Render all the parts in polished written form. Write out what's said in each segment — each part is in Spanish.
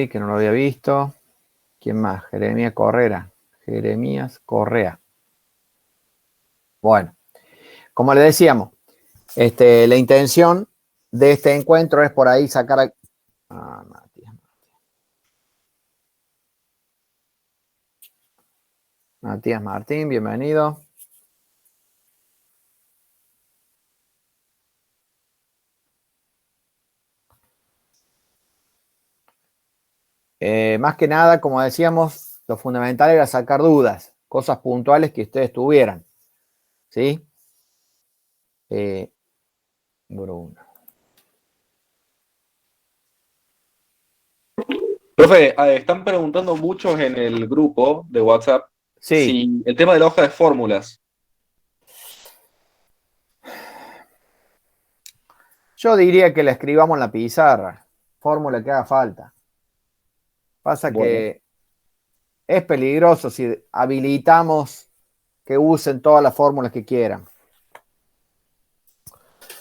que no lo había visto. ¿Quién más? Jeremías Correa. Jeremías Correa. Bueno, como le decíamos, la intención de este encuentro es por ahí sacar Matías Martín, bienvenido. Más que nada, como decíamos, lo fundamental era sacar dudas, cosas puntuales que ustedes tuvieran. ¿Sí? Bruno. Profe, están preguntando muchos en el grupo de WhatsApp Sí, si el tema de la hoja de fórmulas. yo diría que la escribamos en la pizarra, fórmula que haga falta. Pasa Bueno, que es peligroso si habilitamos que usen todas las fórmulas que quieran.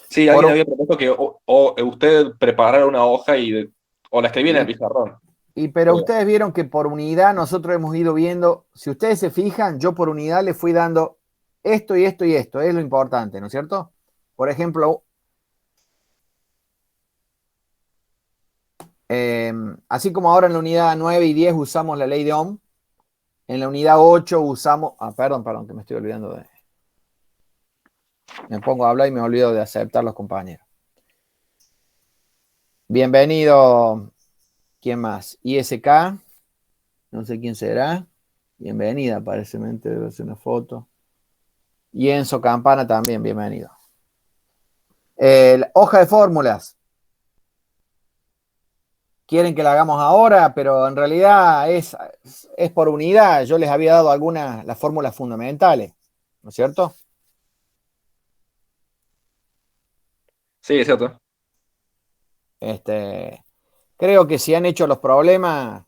sí, Por alguien un- había propuesto que o usted preparara una hoja o la escribiera en el y, pizarrón. pero Eh, ustedes vieron que por unidad nosotros hemos ido viendo, si ustedes se fijan, yo por unidad le fui dando esto y esto y esto, es lo importante, ¿no es cierto? Por ejemplo, así como ahora en la unidad 9 y 10 usamos la ley de Ohm, en la unidad 8 usamos, perdón, que me estoy olvidando me pongo a hablar y me olvido de aceptar los compañeros. Bienvenido, ¿quién más? ISK, no sé quién será. Bienvenida, aparentemente debe ser una foto. Y Enzo Campana también, bienvenido. Hoja de fórmulas. Quieren que la hagamos ahora, pero en realidad es por unidad. Yo les había dado algunas, las fórmulas fundamentales, ¿no es cierto? sí, es cierto. Creo que si han hecho los problemas,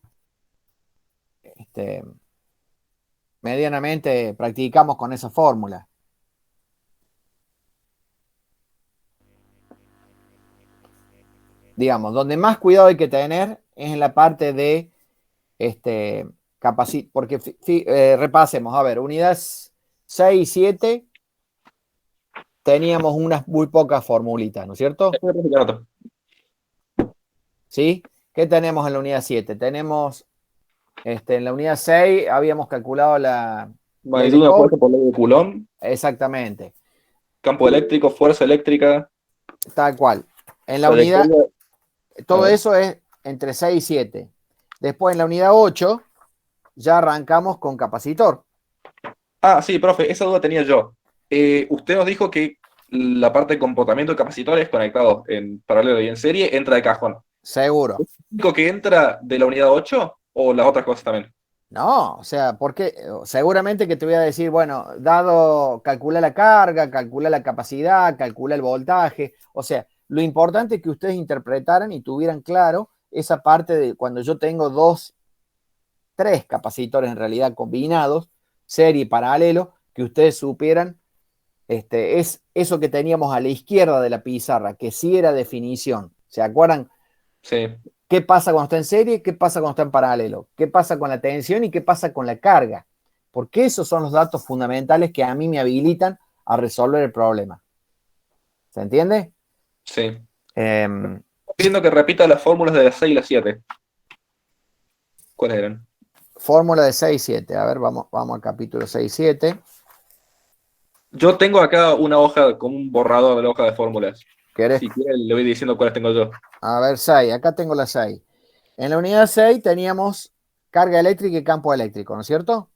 este, medianamente practicamos con esa fórmula. Digamos, donde más cuidado hay que tener es en la parte de porque repasemos, a ver, unidades 6 y 7 teníamos unas muy pocas formulitas, ¿no es cierto? Profe, que anoto. ¿Sí? ¿Qué tenemos en la unidad 7? Tenemos, en la unidad 6 habíamos calculado la ley Magnitud de de una Coulomb, fuerza por ley de Coulomb, exactamente, campo eléctrico, fuerza eléctrica. tal cual. En la unidad, Trayectoria. A todo ver. eso es entre 6 y 7. Después en la unidad 8 ya arrancamos con capacitor. Ah, sí, profe, esa duda tenía yo. Usted nos dijo que la parte de comportamiento de capacitores conectados en paralelo y en serie entra de cajón. Seguro. ¿Es lo único que entra de la unidad 8 o las otras cosas también? No, o sea, porque seguramente que te voy a decir, bueno, dado, calcula la carga, calcula la capacidad, calcula el voltaje. O sea, lo importante es que ustedes interpretaran y tuvieran claro esa parte de cuando yo tengo tres capacitores en realidad combinados, serie y paralelo, que ustedes supieran, es eso que teníamos a la izquierda de la pizarra, que sí era definición. ¿Se acuerdan? Sí, ¿Qué pasa cuando está en serie? ¿Qué pasa cuando está en paralelo? ¿Qué pasa con la tensión y qué pasa con la carga? Porque esos son los datos fundamentales que a mí me habilitan a resolver el problema. ¿Se entiende? sí. Eh, Pidiendo que repita las fórmulas de las 6 y las 7. ¿Cuáles eran? Fórmula de 6 7. A ver, vamos al capítulo 6 7. Yo tengo acá una hoja con un borrador de la hoja de fórmulas. ¿Querés? Si quiere, le voy diciendo cuáles tengo yo. A ver, 6. Acá tengo la 6. En la unidad 6 teníamos carga eléctrica y campo eléctrico, ¿no es cierto?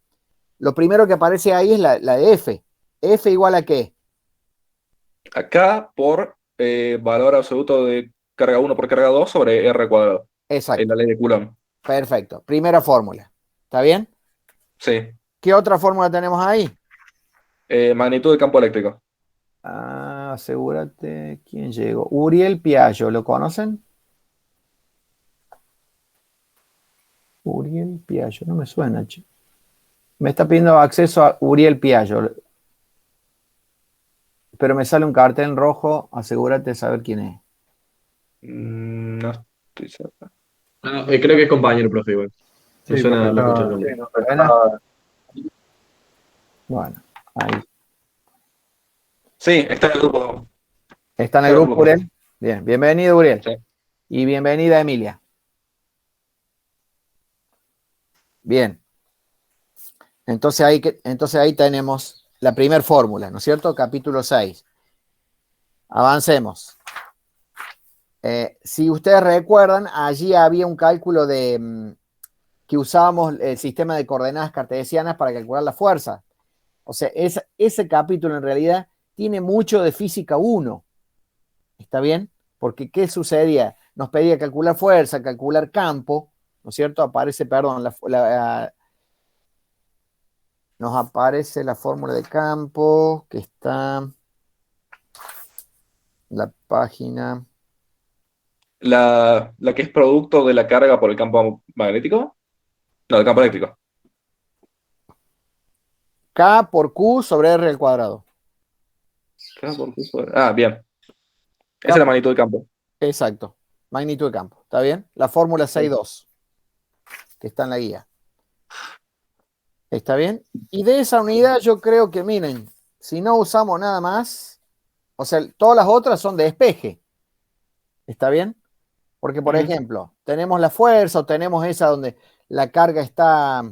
Lo primero que aparece ahí es la de F. ¿F igual a qué? Acá por valor absoluto de carga uno por carga 2 sobre R cuadrado. En la Exacto. ley de Coulomb. Perfecto. Primera fórmula. ¿Está bien? Sí. ¿Qué otra fórmula tenemos ahí? Magnitud de campo eléctrico. Asegúrate quién llegó. Uriel Piaggio, ¿lo conocen? Uriel Piaggio, no me suena, che. Me está pidiendo acceso a Uriel Piaggio, pero me sale un cartel en rojo. Asegúrate de saber quién es. No estoy cerca. Ah, creo que es compañero, profe, igual. Me Sí, porque suena, lo escuché el está. nombre. Sí, no, Bueno, bueno, ahí. Sí, está en el grupo. ¿Está en Está el en el grupo, grupo, profe. Uriel? Bien, bienvenido, Uriel. Sí. Y bienvenida, Emilia. Bien, entonces ahí tenemos la primera fórmula, ¿no es cierto? Capítulo 6. Avancemos. Si ustedes recuerdan, allí había un cálculo que usábamos el sistema de coordenadas cartesianas para calcular la fuerza. O sea, ese capítulo en realidad tiene mucho de física 1. ¿Está bien? Porque ¿qué sucedía? Nos pedía calcular fuerza, calcular campo, ¿no es cierto? Aparece, perdón, nos aparece la fórmula de campo que está en la página. La que es producto de la carga por el campo magnético. No, del campo eléctrico. K por Q sobre R al cuadrado. Ah, bien. Esa es K la por- magnitud del campo. exacto. Magnitud de campo. ¿Está bien? La fórmula Sí. 6.2, que está en la guía. ¿Está bien? Y de esa unidad yo creo que, miren, si no usamos nada más, o sea, todas las otras son de despeje. ¿Está bien? Porque, por Ujú. ejemplo, tenemos la fuerza o tenemos esa donde la carga está,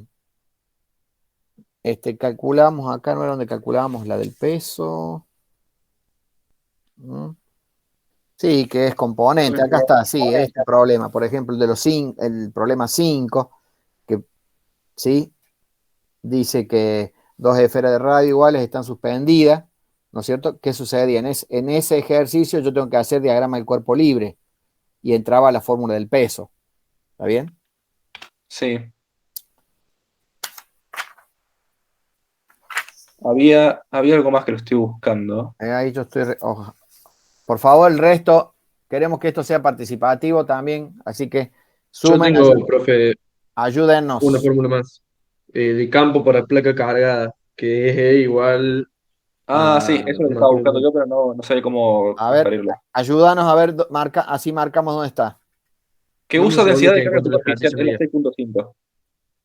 calculamos, acá no era donde calculábamos la del peso. ¿Mm? Sí, que es componente. Acá está, sí, este problema. Por ejemplo, el de el problema 5 que sí, dice que dos esferas de radio iguales están suspendidas, ¿no es cierto? ¿Qué sucedía? En ese ejercicio yo tengo que hacer diagrama del cuerpo libre y entraba la fórmula del peso. ¿Está bien? Sí. Había algo más que lo estoy buscando. Ahí yo estoy. Por favor, el resto, queremos que esto sea participativo también, así que Yo sumen, tengo, profe, una ayúdennos. fórmula más. De campo para placa cargada, que es E igual Ah, sí, a, eso es lo no que me estaba acuerdo, buscando yo, pero no sé cómo A ver, referirlo. ayúdanos a ver, así marcamos dónde está. ¿Qué dame un usa segundo densidad que de carga encuentro el superficial? ejercicio Es la mío. 6.5.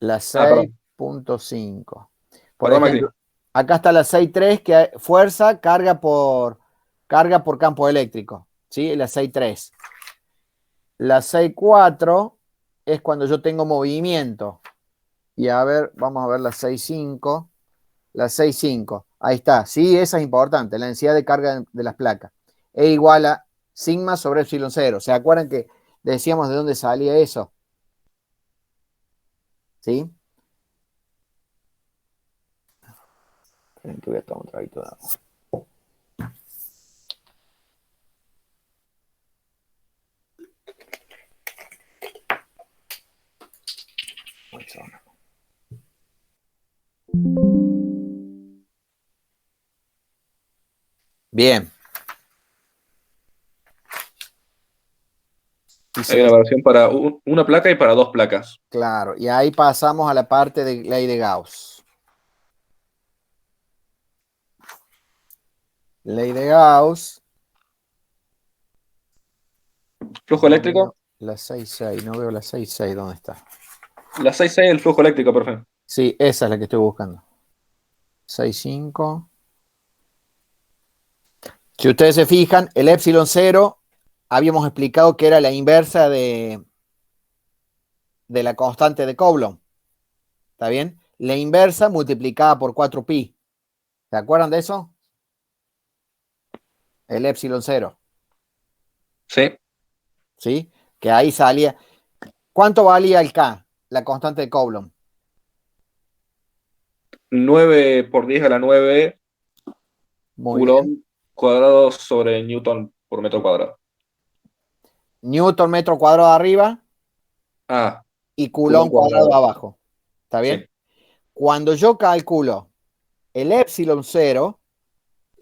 La Ah, perdón. 6.5. Por Perdón, Maxi. ejemplo, acá está la 6.3, que hay fuerza, carga por campo eléctrico. ¿Sí? La 6.3. La 6.4 es cuando yo tengo movimiento. Y a ver, vamos a ver la 6.5. La 6.5. Ahí está. Sí, esa es importante. La densidad de carga de las placas. E igual a sigma sobre epsilon cero. ¿Se acuerdan que decíamos de dónde salía eso? ¿Sí? Esperen que voy a tomar un traguito de agua. Bien. Y Hay una versión para una placa y para dos placas. claro, y ahí pasamos a la parte de ley de Gauss. Ley de Gauss. Flujo No eléctrico. veo la 6.6, no veo la 6.6, ¿dónde está? La 6.6 el flujo eléctrico, perfecto. Sí, esa es la que estoy buscando. 6.5. Si ustedes se fijan, el epsilon cero habíamos explicado que era la inversa de la constante de Coulomb. ¿Está bien? La inversa multiplicada por 4pi. ¿Se acuerdan de eso? El epsilon cero. Sí. ¿Sí? Que ahí salía. ¿Cuánto valía el K? La constante de Coulomb. 9 por 10 a la 9 Muy bien. Coulomb cuadrado sobre Newton por metro cuadrado. Newton metro cuadrado arriba Ah, y Coulomb Coulomb cuadrado cuadrado. abajo. ¿Está Sí. bien? Cuando yo calculo el epsilon cero,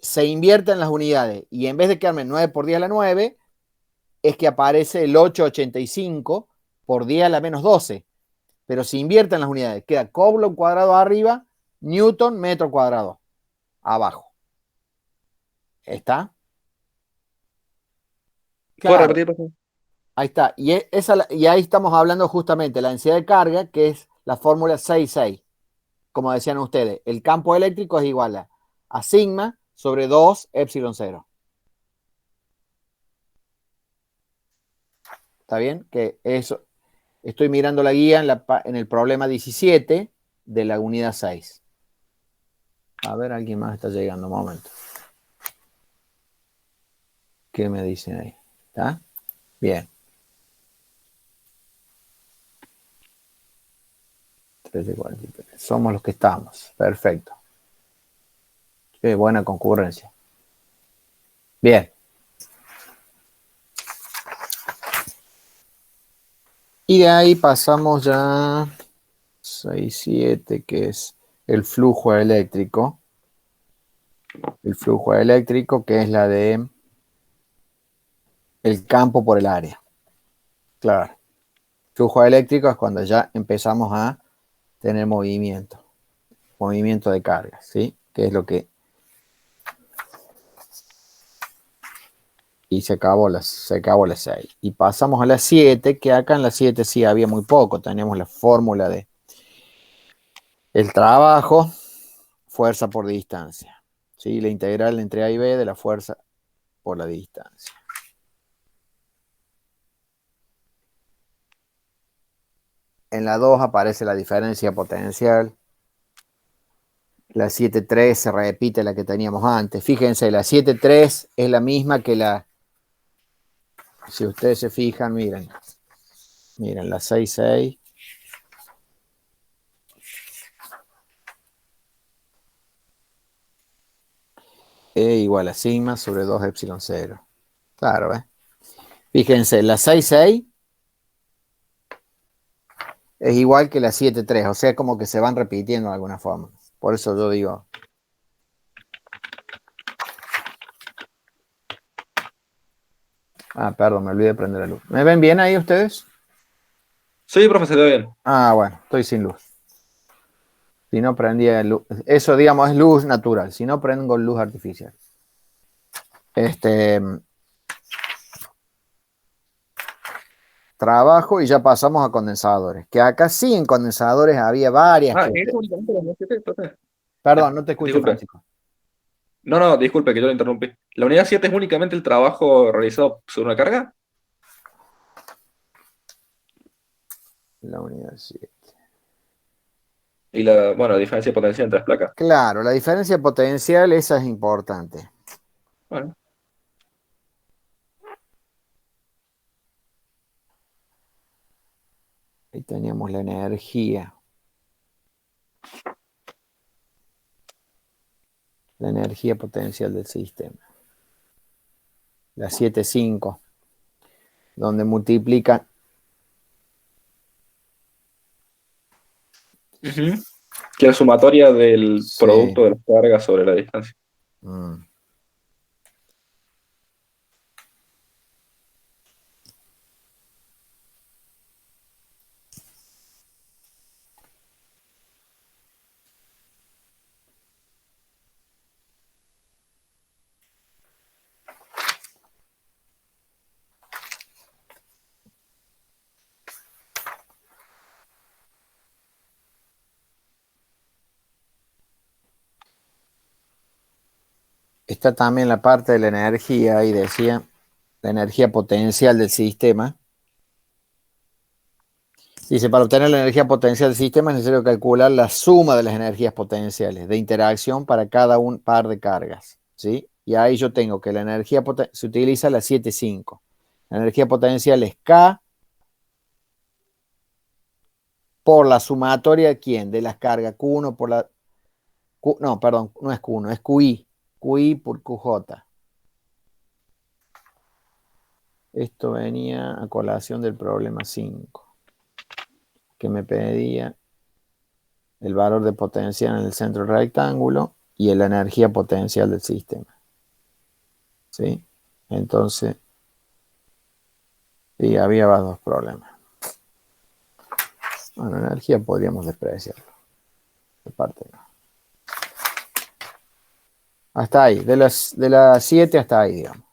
se invierten las unidades y en vez de quedarme 9 por 10 a la 9, es que aparece el 8,85 por 10 a la menos 12. Pero se invierten las unidades. Queda Coulomb cuadrado arriba, Newton metro cuadrado abajo. ¿Está? ¿Puedo Claro. repetir, por favor? Ahí está. Y ahí estamos hablando justamente de la densidad de carga, que es la fórmula 6,6. Como decían ustedes, el campo eléctrico es igual a sigma sobre 2 epsilon 0. ¿Está bien? Que eso, estoy mirando la guía en el problema 17 de la unidad 6. A ver, alguien más está llegando, un momento. ¿Qué me dicen ahí? ¿Está? Bien. 13:43. Somos los que estamos. Perfecto. Qué buena concurrencia. Bien. Y de ahí pasamos ya 6,7, que es el flujo eléctrico. El flujo eléctrico, que es la de el campo por el área. Claro. Flujo eléctrico es cuando ya empezamos a tener movimiento de carga, ¿sí? Que es lo que... Y se acabó las 6. Y pasamos a las 7, que acá en las 7 sí había muy poco. Teníamos la fórmula de el trabajo, fuerza por distancia. ¿Sí? La integral entre A y B de la fuerza por la distancia. En la 2 aparece la diferencia potencial. La 7,3 se repite la que teníamos antes. Fíjense, la 7,3 es la misma que la... Si ustedes se fijan, miren. Miren, la 6,6. E igual a sigma sobre 2 epsilon 0. Claro, ¿eh? Fíjense, la 6,6 es igual que la 7,3. O sea, como que se van repitiendo de alguna forma. Por eso yo digo... Ah, perdón, me olvidé de prender la luz. ¿Me ven bien ahí ustedes? Sí, profe, se te ve bien. Ah, bueno, estoy sin luz. Si no prendía luz, eso digamos es luz natural, si no prendo luz artificial. Trabajo y ya pasamos a condensadores. Que acá sí en condensadores había varias. Ah, ¿es únicamente la unidad 7, profe? Perdón, no te escucho, Disculpe. Francisco. No, no, disculpe que yo lo interrumpí. ¿La unidad 7 es únicamente el trabajo realizado sobre una carga? La unidad 7. Y la diferencia de potencia entre las placas. Claro, la diferencia potencial, esa es importante. Bueno. Ahí teníamos la energía. La energía potencial del sistema. La 7,5. Donde multiplican. Ujú. Que es sumatoria del Sí. producto de las cargas sobre la distancia. Mm. Está también la parte de la energía, y decía, la energía potencial del sistema. Dice, para obtener la energía potencial del sistema es necesario calcular la suma de las energías potenciales de interacción para cada un par de cargas, ¿sí? Y ahí yo tengo que la energía se utiliza la 7,5. La energía potencial es K por la sumatoria de ¿quién? De las cargas Q1 por la... no, perdón, no es Q1, es QI. QI por QJ. Esto venía a colación del problema 5, que me pedía el valor de potencial en el centro del rectángulo y la energía potencial del sistema. ¿Sí? Entonces, sí, había dos problemas. Bueno, energía podríamos despreciarlo. De parte no. Hasta ahí, de las 7 hasta ahí, digamos.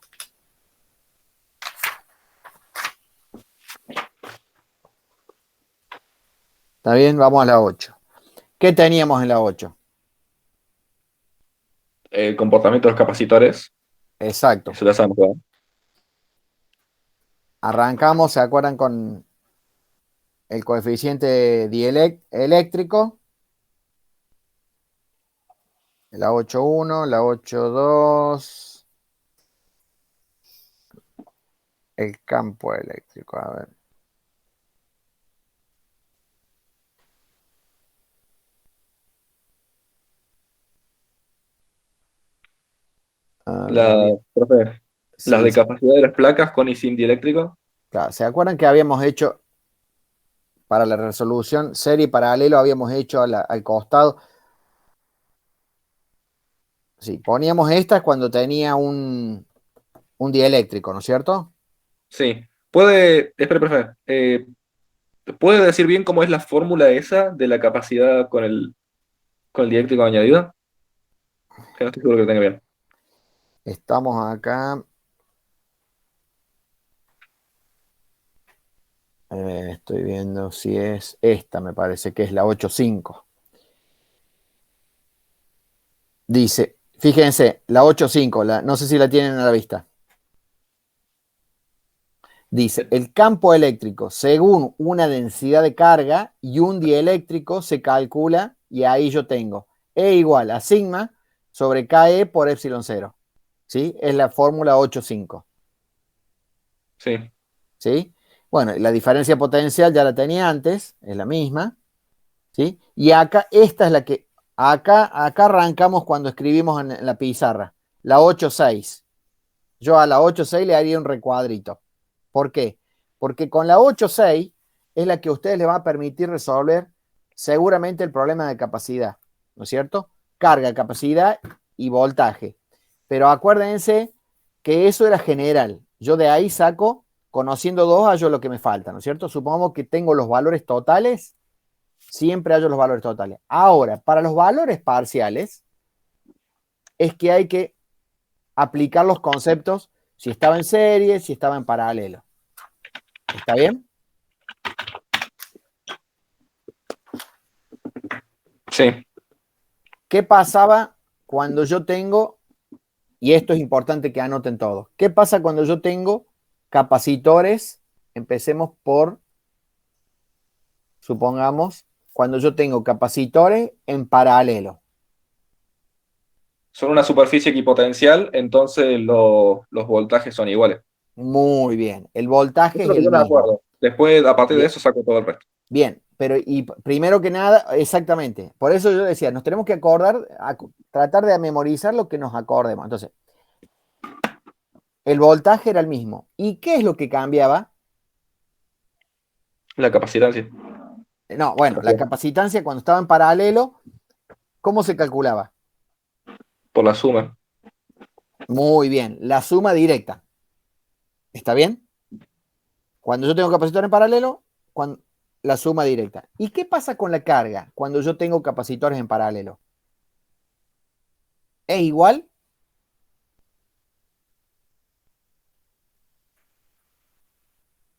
¿Está bien? Vamos a la 8. ¿Qué teníamos en la 8? El comportamiento de los capacitores, Exacto. eso ya sabemos, ¿verdad? Arrancamos, ¿se acuerdan con el coeficiente dieléctrico? La 8.1, la 8.2, el campo eléctrico. A ver. A ver, bien. Profe, las Sí, de sí, capacidad de las placas con y sin dieléctrico. claro. ¿Se acuerdan que habíamos hecho para la resolución serie y paralelo, habíamos hecho al costado? Sí, poníamos estas cuando tenía un dieléctrico, ¿no es cierto? Sí. Espera, profe, ¿puede decir bien cómo es la fórmula esa de la capacidad con el dieléctrico añadido? Que no estoy seguro que lo tenga bien. Estamos acá. Estoy viendo si es esta, me parece que es la 8.5. Dice, fíjense, la 8.5, no sé si la tienen a la vista. Dice, el campo eléctrico, según una densidad de carga y un dieléctrico, se calcula, y ahí yo tengo E igual a sigma sobre KE por epsilon cero. ¿Sí? Es la fórmula 8.5. Sí, ¿Sí? Bueno, la diferencia potencial ya la tenía antes, es la misma. ¿Sí? Y acá, esta es la que, acá arrancamos cuando escribimos en la pizarra, la 8.6. Yo a la 8.6 le haría un recuadrito. ¿Por qué? Porque con la 8.6 es la que a ustedes les va a permitir resolver seguramente el problema de capacidad, ¿no es cierto? Carga, capacidad y voltaje. Pero acuérdense que eso era general. Yo de ahí saco, conociendo dos, hallo lo que me falta, ¿no es cierto? Supongamos que tengo los valores totales, siempre hallo los valores totales. Ahora, para los valores parciales, es que hay que aplicar los conceptos si estaba en serie, si estaba en paralelo. ¿Está bien? sí. ¿Qué pasaba cuando yo tengo, y esto es importante que anoten todos, qué pasa cuando yo tengo capacitores? Empecemos por, supongamos, cuando yo tengo capacitores en paralelo. Son una superficie equipotencial, entonces los voltajes son iguales. Muy bien, el voltaje Eso es es lo que el yo me mismo. acuerdo. Después, a partir de Bien, eso, saco todo el resto. bien, pero y primero que nada, exactamente, por eso yo decía, nos tenemos que acordar, tratar de memorizar lo que nos acordemos. Entonces, el voltaje era el mismo. ¿Y qué es lo que cambiaba? La capacidad en sí. No, bueno, la capacitancia cuando estaba en paralelo, ¿cómo se calculaba? Por la suma. Muy bien, la suma directa. ¿Está bien? Cuando yo tengo capacitor en paralelo, la suma directa. ¿Y qué pasa con la carga cuando yo tengo capacitores en paralelo? ¿Es igual?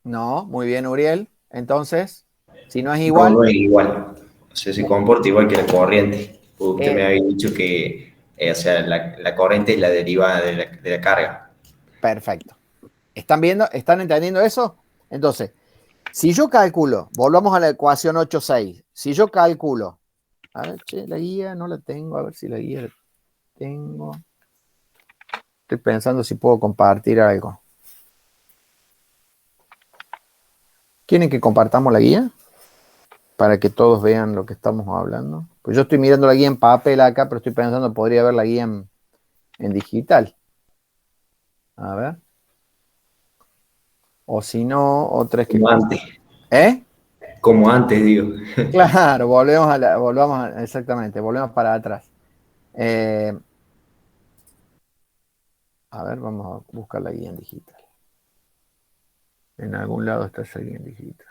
No, muy bien, Uriel. Entonces, si no es No, igual, no es igual. O sea, se comporta igual que la corriente. Usted me eh, había dicho que, o sea, la corriente es la derivada de la carga. perfecto. ¿Están viendo? ¿Están entendiendo eso? Entonces, si yo calculo, volvamos a la ecuación 8.6. Si yo calculo, a ver, che, la guía no la tengo, a ver si la guía la tengo. Estoy pensando si puedo compartir algo. ¿Quieren que compartamos la guía? Para que todos vean lo que estamos hablando. Pues yo estoy mirando la guía en papel acá, pero estoy pensando podría ver la guía en digital. A ver. O si no, otra es que Como antes. ¿Eh? Como antes, digo. Claro, exactamente, volvemos para atrás. Eh, a ver, vamos a buscar la guía en digital. En algún lado está esa guía en digital.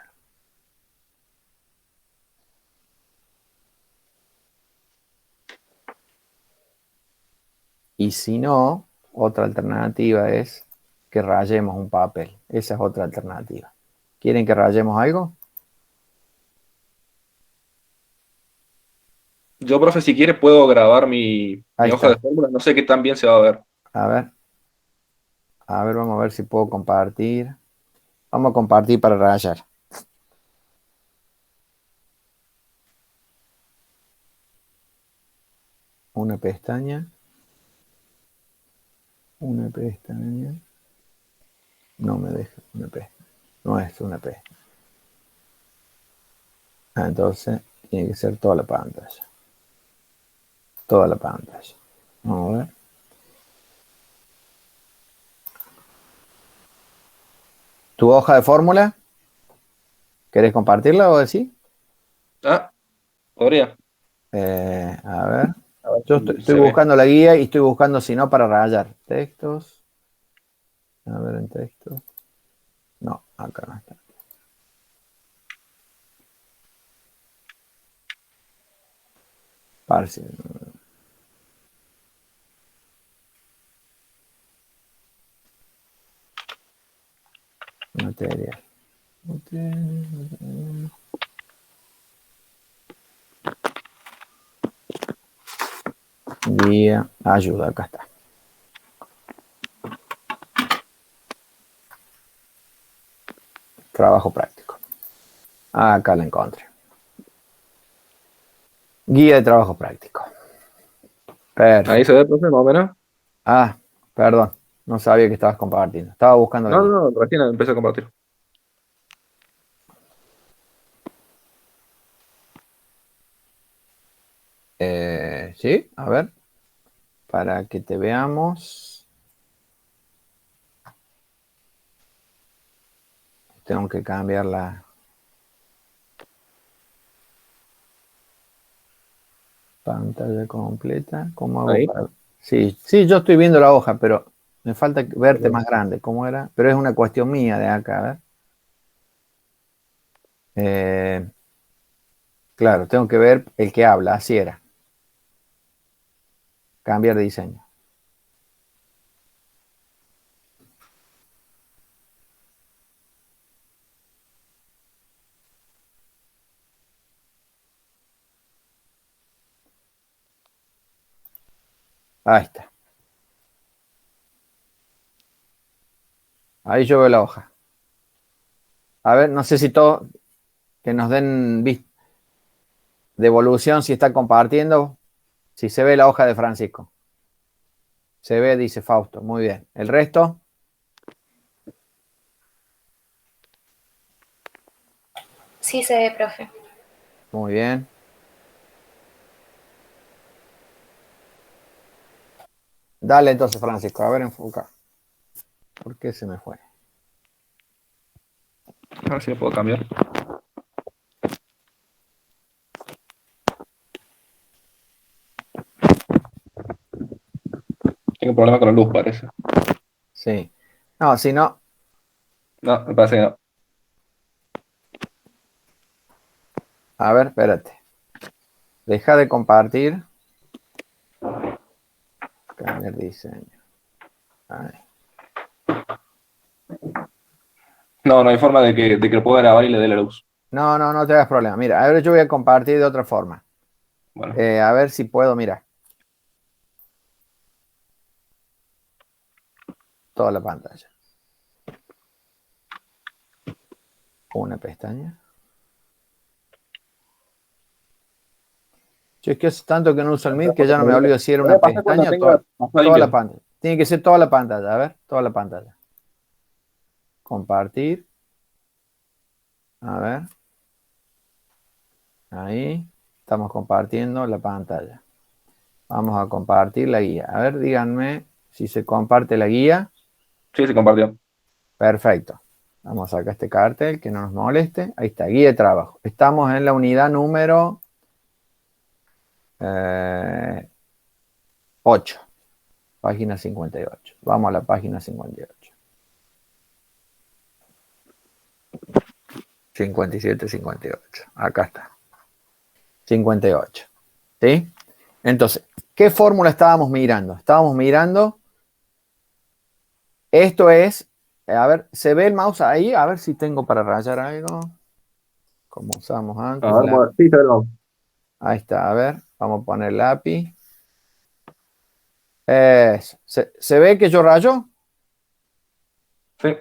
Y si no, otra alternativa es que rayemos un papel. Esa es otra alternativa. ¿Quieren que rayemos algo? Yo, profe, si quiere puedo grabar mi Ahí hoja de está. fórmulas. No sé qué tan bien se va a ver. A ver. A ver, vamos a ver si puedo compartir. Vamos a compartir para rayar. Una pestaña. Una pestaña. No me deja una pestaña. No es una pestaña. Entonces, tiene que ser toda la pantalla. Toda la pantalla. Vamos a ver. ¿Tu hoja de fórmula? ¿Querés compartirla o decir? Ah, podría. A ver. A ver Yo si estoy se ve. buscando la guía y estoy buscando si no para rayar. Textos. A ver en textos. No, acá no está. Parcial. Material. Guía. Ayuda, acá está. Trabajo práctico. Acá la encontré. Guía de trabajo práctico. Ahí Perfecto. se ve, profe, más o menos. Ah, perdón. No sabía que estabas compartiendo. Estaba buscando la No, guía. no, no, recién empecé a compartir. Sí, a ver. Para que te veamos. Tengo que cambiar la pantalla completa. ¿Cómo hago Ahí. para...? Sí, sí, yo estoy viendo la hoja, pero me falta verte más grande. ¿Cómo era? Pero es una cuestión mía de acá, a ver. Eh, claro, tengo que ver el que habla, así era. Cambiar de diseño. Ahí está. Ahí yo veo la hoja. A ver, no sé si todo, que nos den devolución si está compartiendo, si se ve la hoja de Francisco. Se ve, dice Fausto. Muy bien. ¿El resto? Sí se ve, profe. Muy bien. Dale entonces, Francisco. A ver, enfoca. ¿Por qué se me fue? A ver si lo puedo cambiar. Tengo un problema con la luz, parece. Sí. No, si no, No, me parece que no. a ver, espérate. Deja de compartir. Cambiar diseño. Ahí. No, no hay forma de que lo pueda grabar y le dé la luz. No, no, no te hagas problema. Mira, a ver, yo voy a compartir de otra forma. Bueno, A ver si puedo, mira. Toda la pantalla. Una pestaña. Yo es que hace tanto que no uso el Meet que ya no me olvido si era voy a una pasar cuando pestaña o tenga pasado toda la limpio. pantalla. Tiene que ser toda la pantalla. A ver, toda la pantalla. Compartir. A ver. Ahí. Estamos compartiendo la pantalla. Vamos a compartir la guía. A ver, díganme si se comparte la guía. Sí, se compartió. Perfecto. Vamos a sacar este cartel que no nos moleste. Ahí está, guía de trabajo. Estamos en la unidad número 8, página 58. Vamos a la página 58. 57, 58. Acá está. 58. ¿Sí? Entonces, ¿qué fórmula estábamos mirando? Estábamos mirando, esto es, a ver, ¿se ve el mouse ahí? A ver si tengo para rayar algo. Como usamos A antes. ver, bueno, sí, se ve, no. Ahí está, a ver, vamos a poner lápiz. Eso. ¿Se ve que yo rayo? Sí.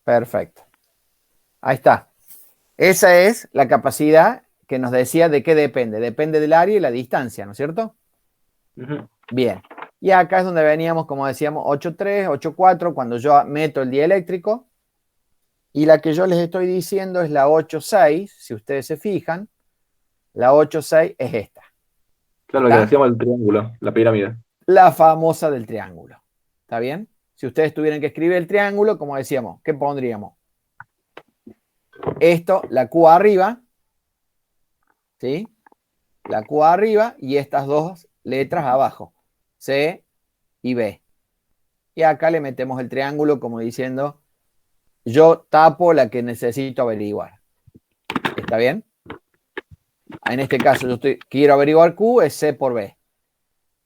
Perfecto. Ahí está. Esa es la capacidad que nos decía de qué depende. Depende del área y la distancia, ¿no es cierto? Ujú. Bien. Y acá es donde veníamos, como decíamos, 8.3, 8.4, cuando yo meto el dieléctrico. Y la que yo les estoy diciendo es la 8.6, si ustedes se fijan. La 8.6 es esta. Claro, lo que ¿Está? decíamos el triángulo, la pirámide. La famosa del triángulo. ¿Está bien? Si ustedes tuvieran que escribir el triángulo, como decíamos, ¿qué pondríamos? Esto, la Q arriba, ¿sí? La Q arriba y estas dos letras abajo, C y B. Y acá le metemos el triángulo como diciendo, yo tapo la que necesito averiguar. ¿Está bien? En este caso, quiero averiguar Q, es C por B.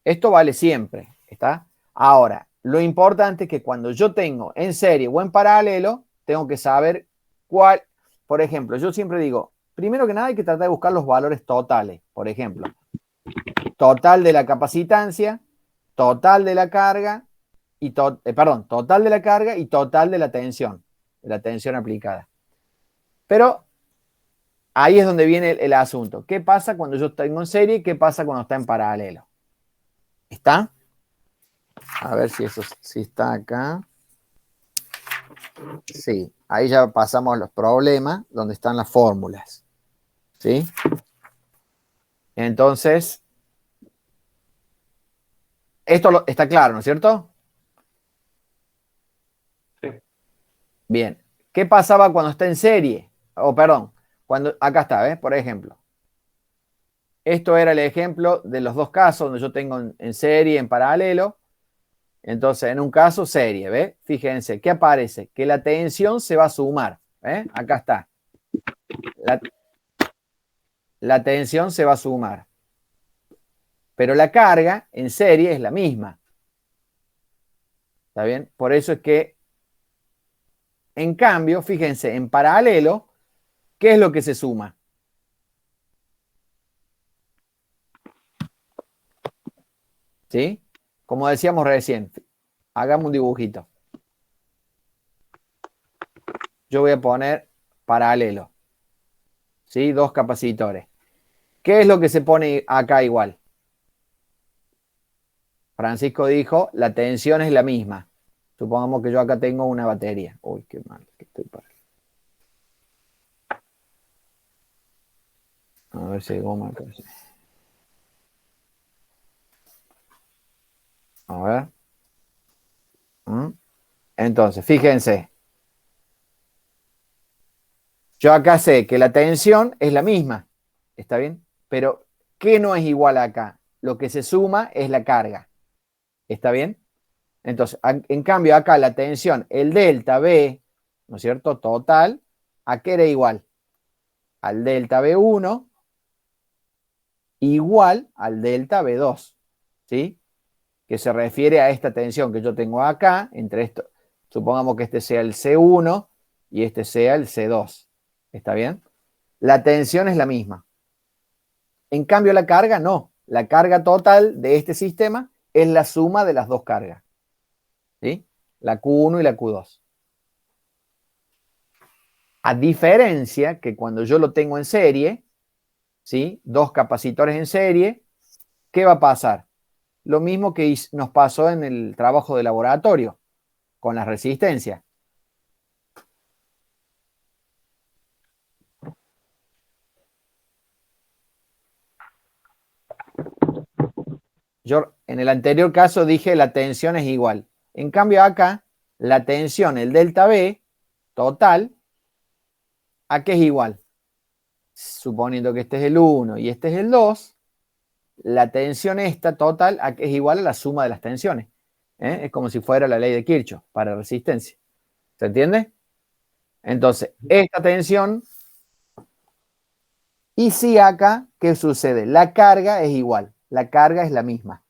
Esto vale siempre, ¿está? Ahora, lo importante es que cuando yo tengo en serie o en paralelo, tengo que saber cuál. Por ejemplo, yo siempre digo, primero que nada hay que tratar de buscar los valores totales. Por ejemplo, total de la capacitancia, total de la carga, total de la carga y total de la tensión aplicada. Pero ahí es donde viene el asunto. ¿Qué pasa cuando yo tengo en serie y qué pasa cuando está en paralelo? ¿Está? A ver si está acá. Sí, ahí ya pasamos los problemas donde están las fórmulas. ¿Sí? Entonces, esto está claro, ¿no es cierto? Sí. Bien. ¿Qué pasaba cuando está en serie? Perdón, acá está, ¿ves? Por ejemplo. Esto era el ejemplo de los dos casos donde yo tengo en serie y en paralelo. Entonces, en un caso, serie, ¿ves? Fíjense, ¿qué aparece? Que la tensión se va a sumar. ¿Ves? Acá está. La tensión se va a sumar. Pero la carga en serie es la misma. ¿Está bien? Por eso es que, en cambio, fíjense, en paralelo, ¿qué es lo que se suma? ¿Sí? Como decíamos recién, hagamos un dibujito. Yo voy a poner paralelo. ¿Sí? Dos capacitores. ¿Qué es lo que se pone acá igual? Francisco dijo, la tensión es la misma. Supongamos que yo acá tengo una batería. Uy, qué mal que estoy para. A ver si hay goma acá. A ver. Entonces, fíjense. Yo acá sé que la tensión es la misma. ¿Está bien? Pero, ¿qué no es igual acá? Lo que se suma es la carga. ¿Está bien? Entonces, en cambio, acá la tensión, el delta B, ¿no es cierto? Total, ¿a qué era igual? Al delta B1 igual al delta B2, ¿sí? Que se refiere a esta tensión que yo tengo acá, entre esto, supongamos que este sea el C1 y este sea el C2. ¿Está bien? La tensión es la misma. En cambio, la carga no. La carga total de este sistema es la suma de las dos cargas. ¿Sí? La Q1 y la Q2. A diferencia que cuando yo lo tengo en serie, ¿sí? Dos capacitores en serie, ¿qué va a pasar? Lo mismo que nos pasó en el trabajo de laboratorio, con la resistencia. Yo en el anterior caso dije la tensión es igual. En cambio acá, la tensión, el delta B, total, ¿a qué es igual? Suponiendo que este es el 1 y este es el 2, la tensión esta total ¿a qué es igual a la suma de las tensiones? Es como si fuera la ley de Kirchhoff para resistencia. ¿Se entiende? Entonces, esta tensión, y si acá, ¿qué sucede? La carga es igual, la carga es la misma.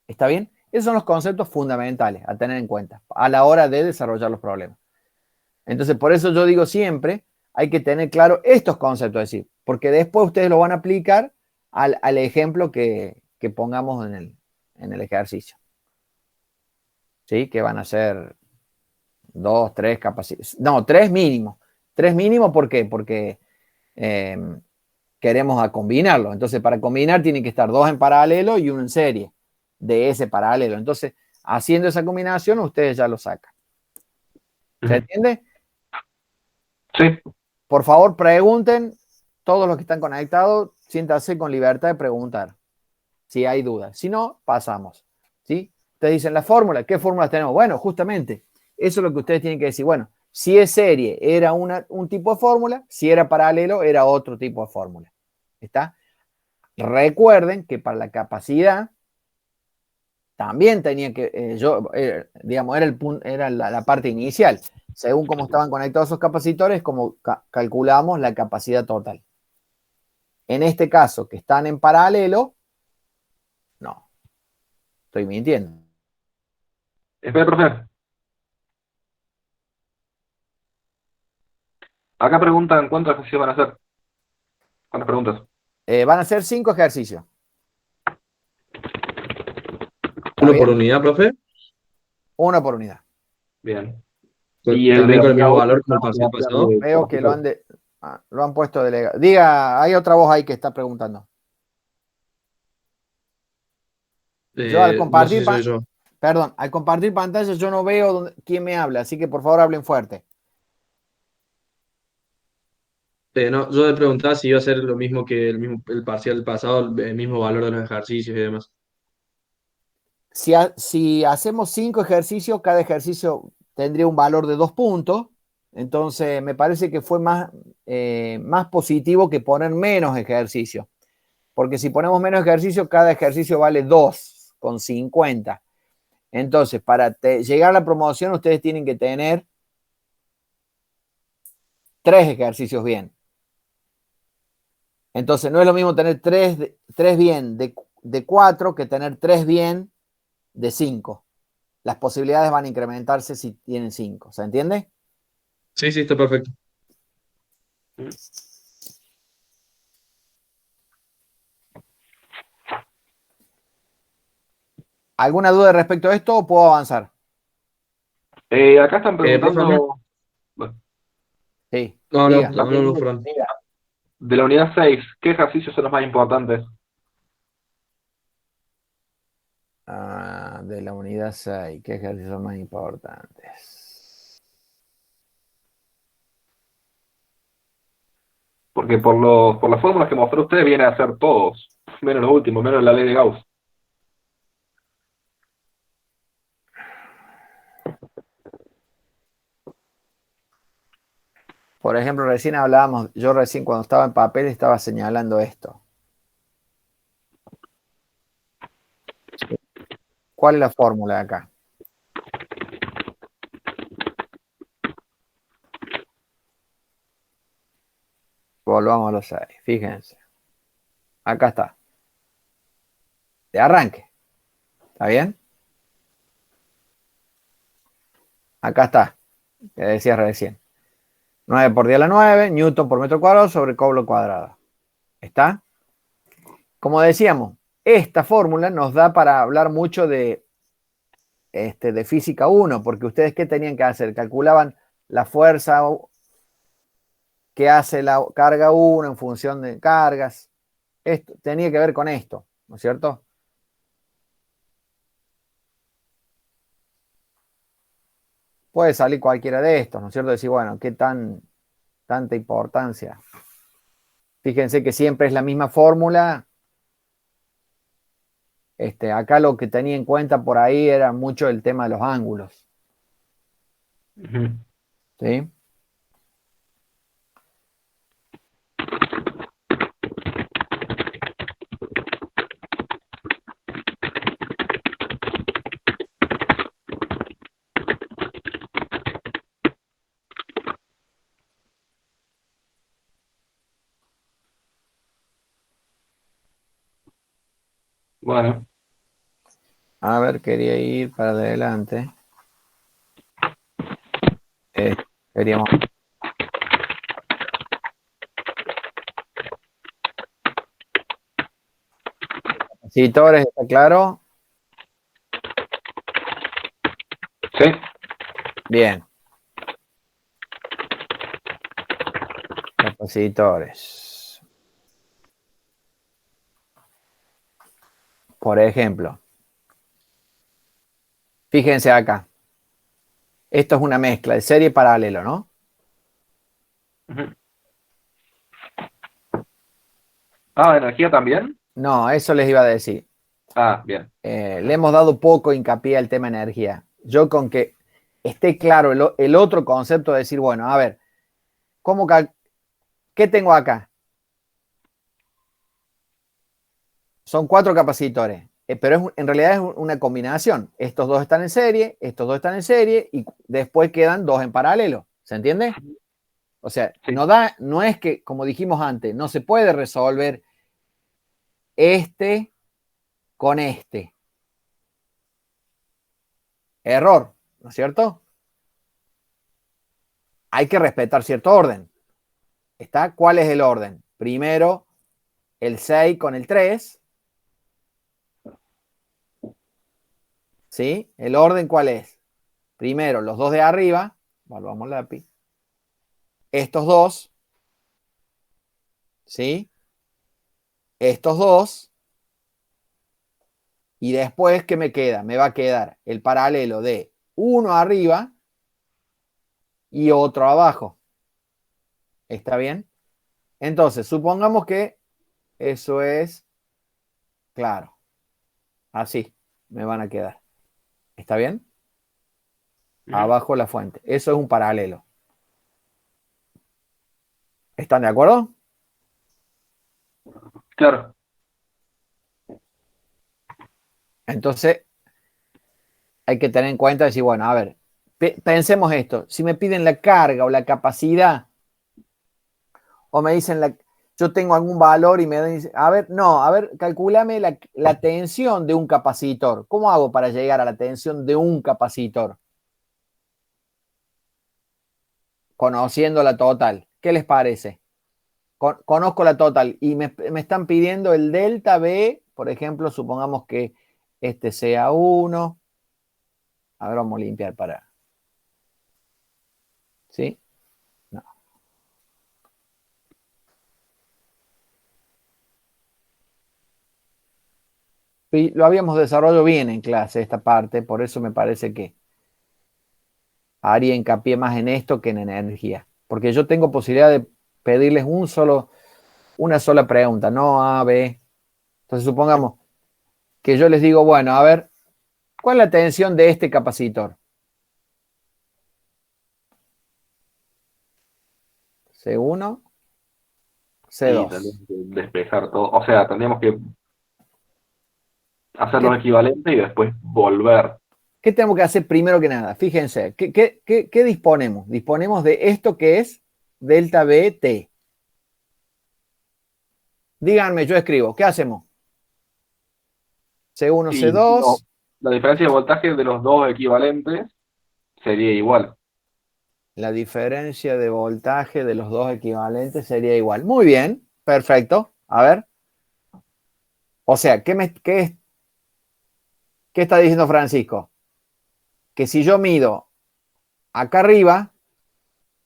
¿Está bien? Esos son los conceptos fundamentales a tener en cuenta a la hora de desarrollar los problemas. Entonces, por eso yo digo siempre, hay que tener claro estos conceptos, es decir, porque después ustedes lo van a aplicar al ejemplo que pongamos en el ejercicio. ¿Sí? Que van a ser 2, 3 capacidades. No, 3 mínimo. 3 mínimo, ¿por qué? Porque queremos combinarlo. Entonces, para combinar tienen que estar 2 en paralelo y 1 en serie de ese paralelo. Entonces, haciendo esa combinación, ustedes ya lo sacan. ¿Se entiende? Sí. Por favor, pregunten. Todos los que están conectados, siéntanse con libertad de preguntar si hay dudas. Si no, pasamos. ¿Sí? Ustedes dicen la fórmula. ¿Qué fórmulas tenemos? Bueno, justamente, eso es lo que ustedes tienen que decir. Bueno, si es serie, era un tipo de fórmula. Si era paralelo, era otro tipo de fórmula. ¿Está? Recuerden que para la capacidad también tenía que, digamos, era la parte inicial. Según cómo estaban conectados esos capacitores, como calculamos la capacidad total. En este caso, que están en paralelo, no. Estoy mintiendo. Espera, profe. Acá preguntan cuántos ejercicios van a hacer. ¿Cuántas preguntas? Van a ser 5 ejercicios. ¿Uno bien? por unidad, profe? 1 por unidad. Bien. Y el También de con el la mismo otra, valor como el parcial pasado. Veo que lo han puesto delegado. Diga, hay otra voz ahí que está preguntando. Yo al No sé compartir, si soy yo. perdón, al compartir pantalla yo no veo quién me habla, así que por favor hablen fuerte. No, yo le preguntaba si iba a ser lo mismo que el parcial pasado, el mismo valor de los ejercicios y demás. Si hacemos 5 ejercicios, cada ejercicio tendría un valor de 2 puntos. Entonces, me parece que fue más positivo que poner menos ejercicios. Porque si ponemos menos ejercicios, cada ejercicio vale 2,50. Entonces, para llegar a la promoción, ustedes tienen que tener 3 ejercicios bien. Entonces, no es lo mismo tener 3 bien de 4 que tener 3 bien de 5. Las posibilidades van a incrementarse si tienen 5. ¿Se entiende? Sí, sí, está perfecto. ¿Alguna duda respecto a esto o puedo avanzar? Acá están Profe, preguntando Sí, no, no, diga. no, no, no, Fran. de la unidad 6, ¿qué ejercicios son los más importantes? De la unidad 6, ¿qué ejercicios son más importantes? Porque por las fórmulas que mostró usted viene a ser todos, menos los últimos, menos la ley de Gauss. Por ejemplo, recién hablábamos, yo recién cuando estaba en papel estaba señalando esto. ¿Cuál es la fórmula de acá? Volvamos a los 6, fíjense. Acá está. De arranque. ¿Está bien? Acá está, que decía recién. 9 por 10 a la 9, Newton por metro cuadrado sobre Coulomb cuadrado. ¿Está? Como decíamos, esta fórmula nos da para hablar mucho de física 1, porque ustedes ¿qué tenían que hacer? Calculaban la fuerza que hace la carga 1 en función de cargas. Esto tenía que ver con esto, ¿no es cierto? Puede salir cualquiera de estos, ¿no es cierto? Decir, bueno, ¿qué tanta importancia? Fíjense que siempre es la misma fórmula. Acá lo que tenía en cuenta por ahí era mucho el tema de los ángulos. ¿Sí? Bueno, A ver, quería ir para adelante. Queríamos. Capacitores, ¿está claro? Sí. Bien. Capacitores. Por ejemplo, fíjense acá. Esto es una mezcla de serie y paralelo, ¿no? Ujú. Ah, ¿energía también? No, eso les iba a decir. Ah, bien. Le hemos dado poco hincapié al tema energía. Yo con que esté claro el otro concepto de decir, bueno, a ver, ¿qué tengo acá? Son 4 capacitores, pero en realidad es una combinación. Estos dos están en serie, estos dos están en serie y después quedan 2 en paralelo. ¿Se entiende? O sea, Sí. no es que, como dijimos antes, no se puede resolver este con este. Error, ¿no es cierto? Hay que respetar cierto orden. ¿Cuál es el orden? Primero el 6 con el 3. ¿Sí? ¿El orden cuál es? Primero los dos de arriba, volvamos lápiz. Estos dos, ¿sí? Estos dos. Y después, ¿qué me queda? Me va a quedar el paralelo de uno arriba y otro abajo. ¿Está bien? Entonces, supongamos que eso es claro. Así me van a quedar. ¿Está bien? Ujú. Abajo la fuente. Eso es un paralelo. ¿Están de acuerdo? Claro. Entonces, hay que tener en cuenta, decir, bueno, a ver, pensemos esto. Si me piden la carga o la capacidad, o me dicen, yo tengo algún valor y me dicen, a ver, no, a ver, calcúlame la tensión de un capacitor. ¿Cómo hago para llegar a la tensión de un capacitor? Conociendo la total. ¿Qué les parece? Conozco la total y me están pidiendo el delta B, por ejemplo, supongamos que este sea 1. A ver, vamos a limpiar para. ¿Sí? No. Y lo habíamos desarrollado bien en clase, esta parte, por eso me parece que haría hincapié más en esto que en energía. Porque yo tengo posibilidad de pedirles una sola pregunta, no A, B. Entonces, supongamos que yo les digo, bueno, a ver, ¿cuál es la tensión de este capacitor? C1, Y C2. tendríamos que despejar todo. O sea, tendríamos que hacer los ¿Qué, equivalentes y después volver. qué tenemos que hacer primero que nada? Fíjense, ¿qué disponemos? Disponemos de esto que es delta B T. Díganme, yo escribo, ¿qué hacemos? C1, Y no, C2. la diferencia de voltaje de los dos equivalentes sería igual. La diferencia de voltaje de los dos equivalentes sería igual. Muy bien, perfecto. A ver. O sea, ¿qué está diciendo Francisco? Que si yo mido acá arriba,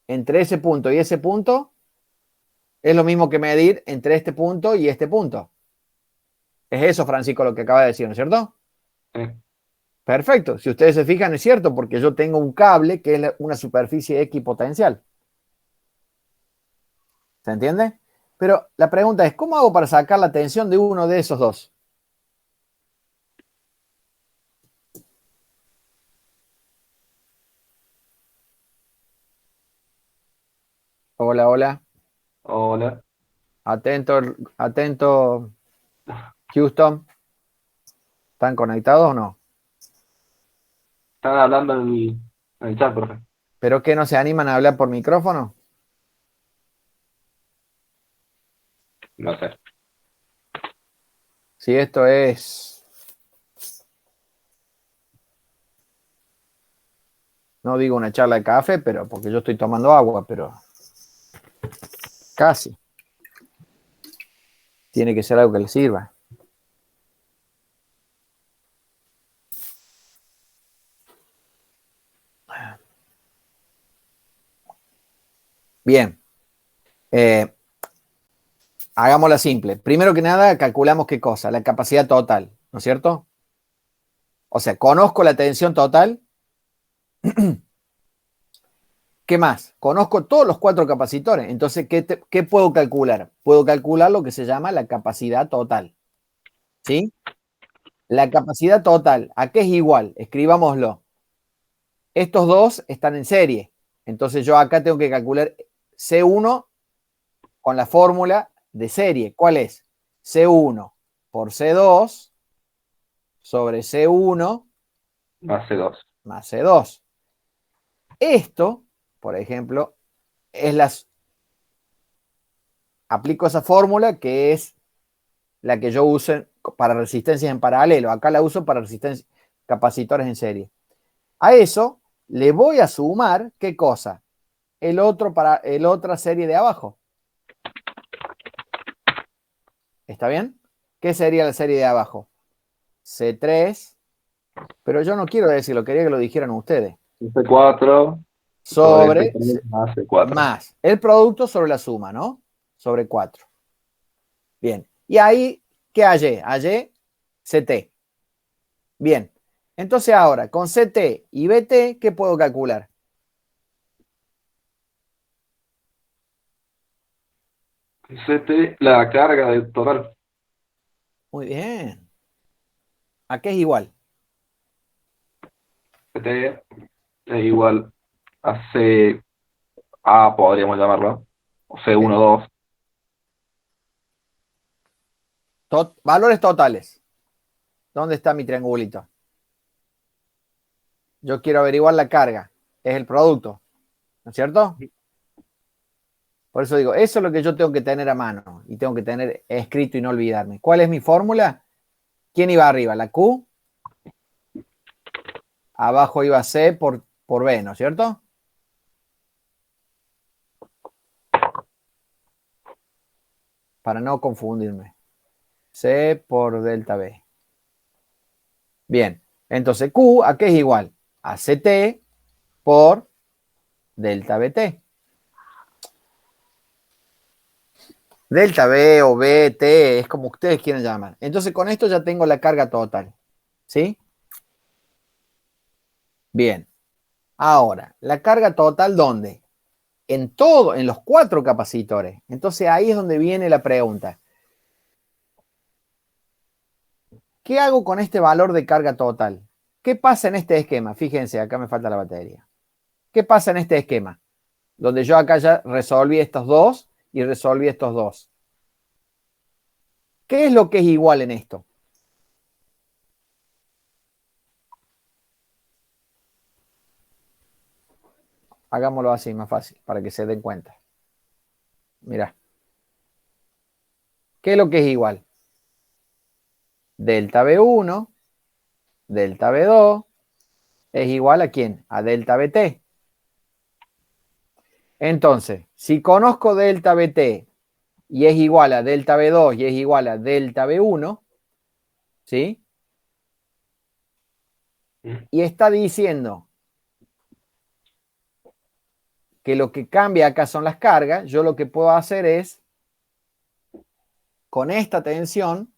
entre ese punto y ese punto, es lo mismo que medir entre este punto y este punto. Es eso, Francisco, lo que acaba de decir, ¿no es cierto? ¿Eh? Perfecto. Si ustedes se fijan, es cierto, porque yo tengo un cable que es una superficie equipotencial. ¿Se entiende? Pero la pregunta es, ¿cómo hago para sacar la tensión de uno de esos dos? Hola, hola. Hola. Atento, atento, Houston. ¿Están conectados o no? Están hablando en el chat, profe. ¿Pero qué no se animan a hablar por micrófono? No sé. Si esto es, no digo una charla de café, pero porque yo estoy tomando agua, pero casi. Tiene que ser algo que le sirva. Bien. Hagámosla simple. Primero que nada, calculamos qué cosa, la capacidad total, ¿no es cierto? O sea, conozco la tensión total. ¿Qué más? Conozco todos los 4 capacitores. Entonces, ¿qué puedo calcular? Puedo calcular lo que se llama la capacidad total. ¿Sí? La capacidad total, ¿a qué es igual? Escribámoslo. Estos dos están en serie. Entonces, yo acá tengo que calcular C1 con la fórmula de serie. ¿Cuál es? C1 por C2 sobre C1 Más C2. más C2. Esto, por ejemplo, es aplico esa fórmula que es la que yo uso para resistencias en paralelo. Acá la uso para capacitores en serie. A eso le voy a sumar, ¿qué cosa? El otra serie de abajo. ¿Está bien? ¿Qué sería la serie de abajo? C3, pero yo no quiero decirlo, quería que lo dijeran ustedes. C4 sobre Sobre C3 más C4. más el producto sobre la suma, ¿no? Sobre 4. Bien. Y ahí, ¿qué hallé? Hallé CT. Bien. Entonces ahora, con CT y BT, ¿qué puedo calcular? CT, la carga del total. Muy bien. ¿A qué es igual? CT es igual a CA, podríamos llamarlo. O C1, 2. Valores totales. ¿Dónde está mi triangulito? Yo quiero averiguar la carga. Es el producto. ¿No es cierto? Por eso digo, eso es lo que yo tengo que tener a mano y tengo que tener escrito y no olvidarme. ¿Cuál es mi fórmula? ¿Quién iba arriba? ¿La Q? Abajo iba C por B, ¿no es cierto? Para no confundirme. C por delta B. Bien, entonces Q, ¿a qué es igual? A CT por delta BT. Delta B o BT, es como ustedes quieran llamar. Entonces con esto ya tengo la carga total. ¿Sí? Bien. Ahora, la carga total, ¿dónde? En los 4 capacitores. Entonces ahí es donde viene la pregunta. ¿Qué hago con este valor de carga total? ¿Qué pasa en este esquema? Fíjense, acá me falta la batería. ¿Qué pasa en este esquema? Donde yo acá ya resolví estos dos y resolví estos dos. ¿Qué es lo que es igual en esto? Hagámoslo así, más fácil, para que se den cuenta. Mirá. ¿Qué es lo que es igual? Delta B1, delta B2, es igual ¿a quién? A delta BT. Entonces, si conozco delta BT y es igual a delta B2 y es igual a delta B1, ¿sí? Y está diciendo que lo que cambia acá son las cargas, yo lo que puedo hacer es, con esta tensión,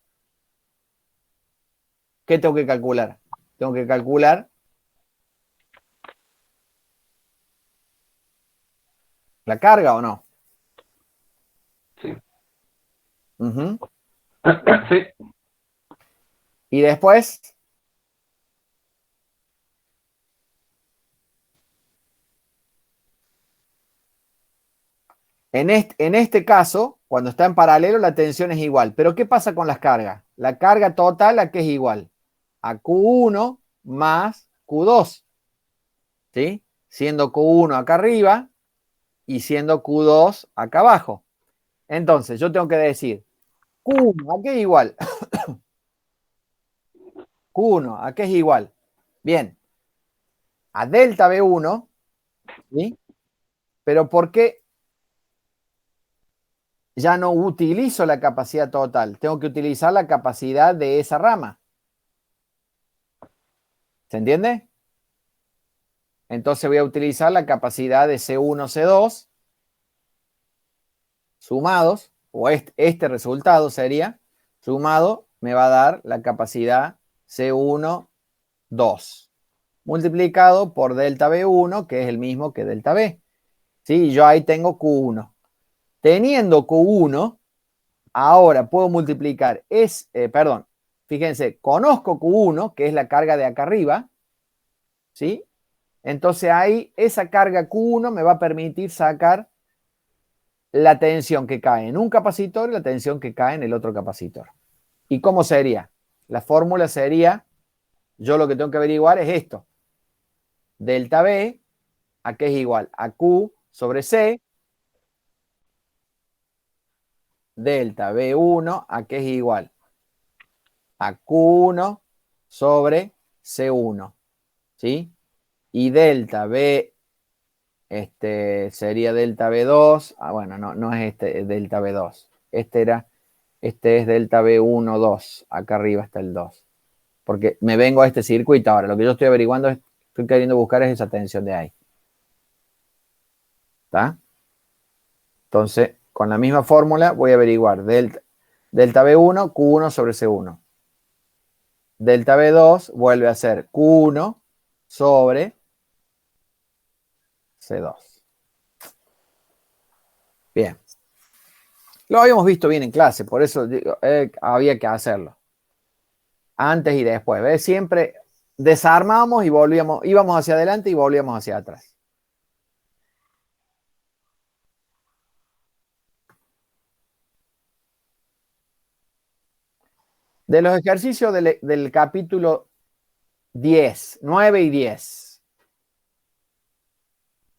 ¿qué tengo que calcular? Tengo que calcular la carga o no. Sí. Uh-huh. Sí. Y después, en este caso, cuando está en paralelo, la tensión es igual. Pero ¿qué pasa con las cargas? La carga total, ¿a qué es igual? A Q1 más Q2. ¿Sí? Siendo Q1 acá arriba y siendo Q2 acá abajo. Entonces, yo tengo que decir, Q1, ¿a qué es igual? Q1, ¿a qué es igual? Bien, a delta B1, ¿sí? Pero ¿por qué ya no utilizo la capacidad total? Tengo que utilizar la capacidad de esa rama. ¿Se entiende? Entonces voy a utilizar la capacidad de C1, C2 sumados, o este resultado sería, sumado, me va a dar la capacidad C1, 2, multiplicado por delta B1, que es el mismo que delta B. ¿Sí? Yo ahí tengo Q1. Teniendo Q1, ahora puedo multiplicar, fíjense, conozco Q1, que es la carga de acá arriba, ¿sí? Entonces ahí esa carga Q1 me va a permitir sacar la tensión que cae en un capacitor y la tensión que cae en el otro capacitor. ¿Y cómo sería? La fórmula sería, yo lo que tengo que averiguar es esto. Delta B, ¿a qué es igual? A Q sobre C. Delta B1, ¿a qué es igual? A Q1 sobre C1. ¿Sí? Y delta B, sería delta B2. Bueno, no es es delta B2. Este es delta B1, 2. Acá arriba está el 2. Porque me vengo a este circuito ahora. Lo que yo estoy averiguando, estoy queriendo buscar es esa tensión de ahí. ¿Está? Entonces, con la misma fórmula voy a averiguar delta B1, Q1 sobre C1. Delta B2 vuelve a ser Q1 sobre C2. Bien. Lo habíamos visto bien en clase, por eso digo, había que hacerlo. Antes y después. ¿Ves? Siempre desarmamos y volvíamos, íbamos hacia adelante y volvíamos hacia atrás. De los ejercicios del capítulo 10, 9 y 10.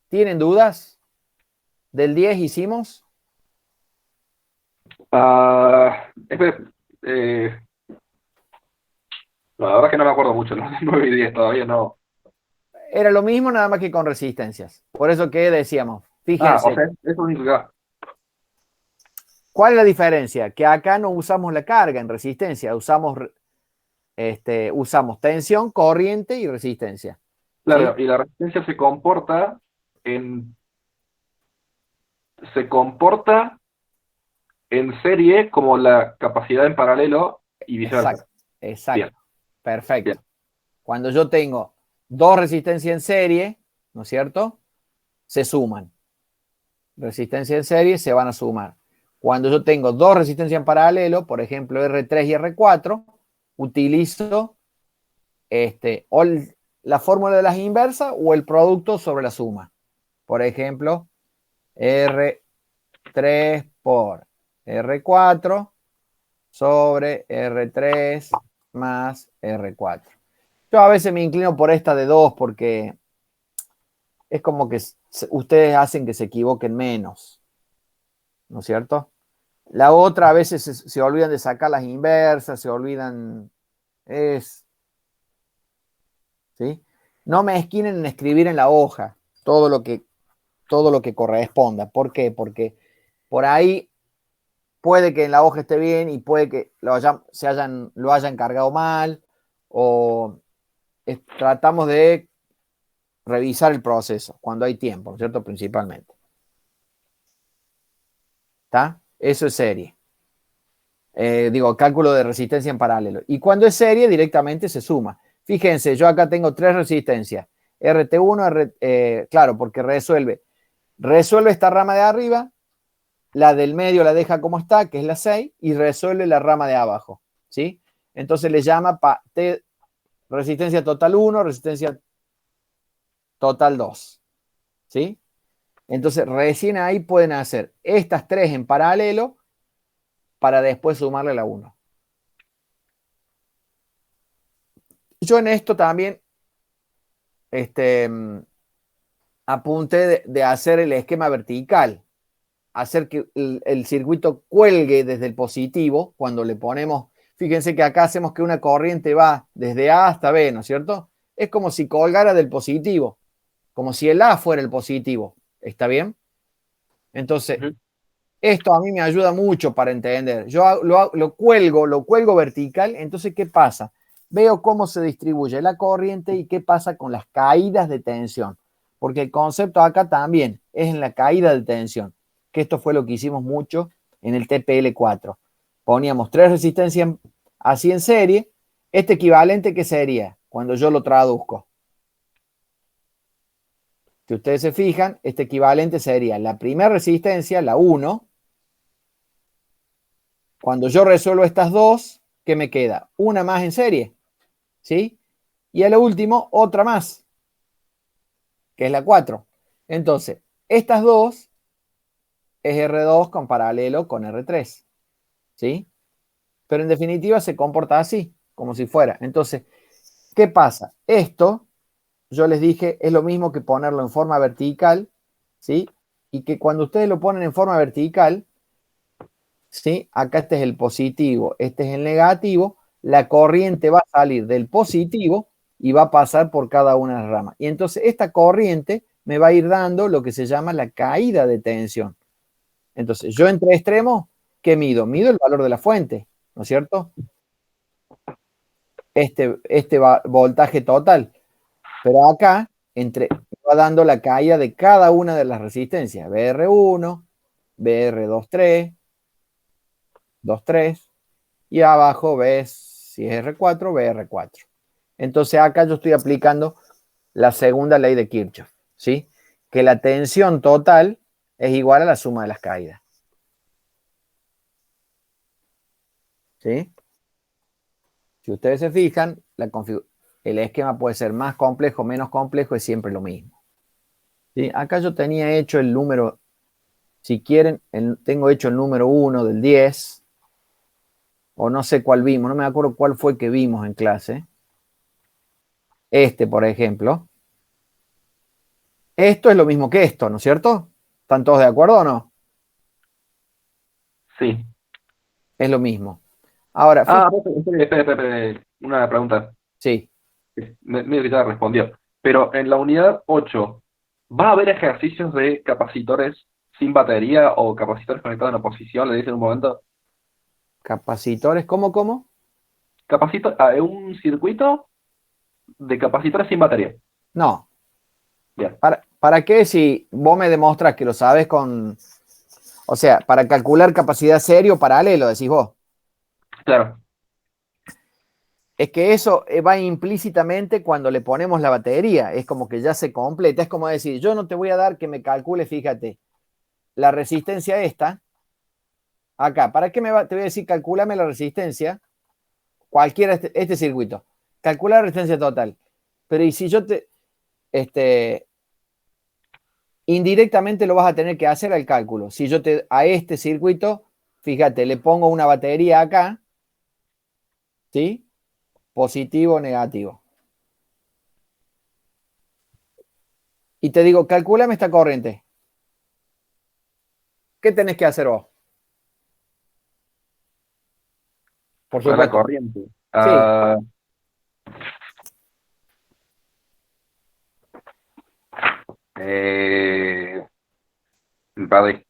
¿Tienen dudas? ¿Del 10 hicimos? Espera, no, la verdad es que no me acuerdo mucho, los 9 y 10 todavía no. Era lo mismo, nada más que con resistencias. Por eso que decíamos, fíjense. O sea, eso significa. ¿Cuál es la diferencia? Que acá no usamos la carga en resistencia, usamos tensión, corriente y resistencia. Claro, ¿sí? y la resistencia se comporta en serie como la capacidad en paralelo y viceversa. Exacto. Bien. Perfecto. Bien. Cuando yo tengo dos resistencias en serie, ¿no es cierto? Se suman. Resistencia en serie se van a sumar. Cuando yo tengo dos resistencias en paralelo, por ejemplo R3 y R4, utilizo o la fórmula de las inversas o el producto sobre la suma. Por ejemplo, R3 por R4 sobre R3 más R4. Yo a veces me inclino por esta de 2 porque es como que ustedes hacen que se equivoquen menos, ¿no es cierto? La otra a veces se olvidan de sacar las inversas, se olvidan, ¿sí? No me esquinen en escribir en la hoja todo lo que corresponda. ¿Por qué? Porque por ahí puede que en la hoja esté bien y puede que lo hayan cargado mal o tratamos de revisar el proceso cuando hay tiempo, ¿no es cierto? Principalmente. ¿Está? Eso es serie. Cálculo de resistencia en paralelo. Y cuando es serie, directamente se suma. Fíjense, yo acá tengo tres resistencias. RT1, claro, porque resuelve esta rama de arriba, la del medio la deja como está, que es la 6, y resuelve la rama de abajo. ¿Sí? Entonces le llama resistencia total 1, resistencia total 2. ¿Sí? Entonces recién ahí pueden hacer estas tres en paralelo para después sumarle la 1. Yo en esto también apunté de hacer el esquema vertical, hacer que el circuito cuelgue desde el positivo cuando le ponemos, fíjense que acá hacemos que una corriente va desde A hasta B, ¿no es cierto? Es como si colgara del positivo, como si el A fuera el positivo, ¿está bien? Entonces, esto a mí me ayuda mucho para entender. Yo lo cuelgo vertical, entonces, ¿qué pasa? Veo cómo se distribuye la corriente y qué pasa con las caídas de tensión. Porque el concepto acá también es en la caída de tensión. que esto fue lo que hicimos mucho en el TPL4. Poníamos 3 resistencias así en serie. Este equivalente, ¿qué sería? Cuando yo lo traduzco. Si ustedes se fijan, este equivalente sería la primera resistencia, la 1. Cuando yo resuelvo estas dos, ¿qué me queda? Una más en serie, ¿sí? Y a lo último, otra más, que es la 4. Entonces, estas dos es R2 con paralelo con R3, ¿sí? Pero en definitiva se comporta así, como si fuera. Entonces, ¿qué pasa? Esto, yo les dije, es lo mismo que ponerlo en forma vertical, ¿sí? Y que cuando ustedes lo ponen en forma vertical, ¿sí? Acá este es el positivo, este es el negativo, la corriente va a salir del positivo y va a pasar por cada una de las ramas. Y entonces esta corriente me va a ir dando lo que se llama la caída de tensión. Entonces, yo entre extremos, ¿qué mido? Mido el valor de la fuente, ¿no es cierto? Este voltaje total. Pero acá, va dando la caída de cada una de las resistencias. BR1, BR23, 23, y abajo ves si es R4, BR4. Entonces acá yo estoy aplicando la segunda ley de Kirchhoff, ¿sí? Que la tensión total es igual a la suma de las caídas. ¿Sí? Si ustedes se fijan, el esquema puede ser más complejo, menos complejo, es siempre lo mismo. ¿Sí? Acá yo tenía hecho el número, si quieren, tengo hecho el número 1 del 10, o no sé cuál vimos, no me acuerdo cuál fue que vimos en clase. Este, por ejemplo. Esto es lo mismo que esto, ¿no es cierto? ¿Están todos de acuerdo o no? Sí. Es lo mismo. Ahora, Espera. Una pregunta. sí. Medio que ya respondió. Pero en la unidad 8, ¿va a haber ejercicios de capacitores sin batería o capacitores conectados en oposición? Le dicen en un momento. Capacitores, ¿cómo? Un circuito de capacitores sin batería. No. Bien. ¿Para qué si vos me demostras que lo sabes con... O sea, para calcular capacidad serie o paralelo, decís vos. Claro. Es que eso va implícitamente cuando le ponemos la batería. Es como que ya se completa. Es como decir, yo no te voy a dar que me calcule, fíjate, la resistencia esta. Acá, ¿para qué te voy a decir, calculame la resistencia? Cualquiera, este circuito. Calcula la resistencia total. Pero y si yo indirectamente lo vas a tener que hacer al cálculo. Si yo a este circuito, fíjate, le pongo una batería acá, ¿sí? Positivo, negativo. Y te digo, calcúlame esta corriente. ¿Qué tenés que hacer vos? Por Con la supuesto. corriente. Sí. Perdí.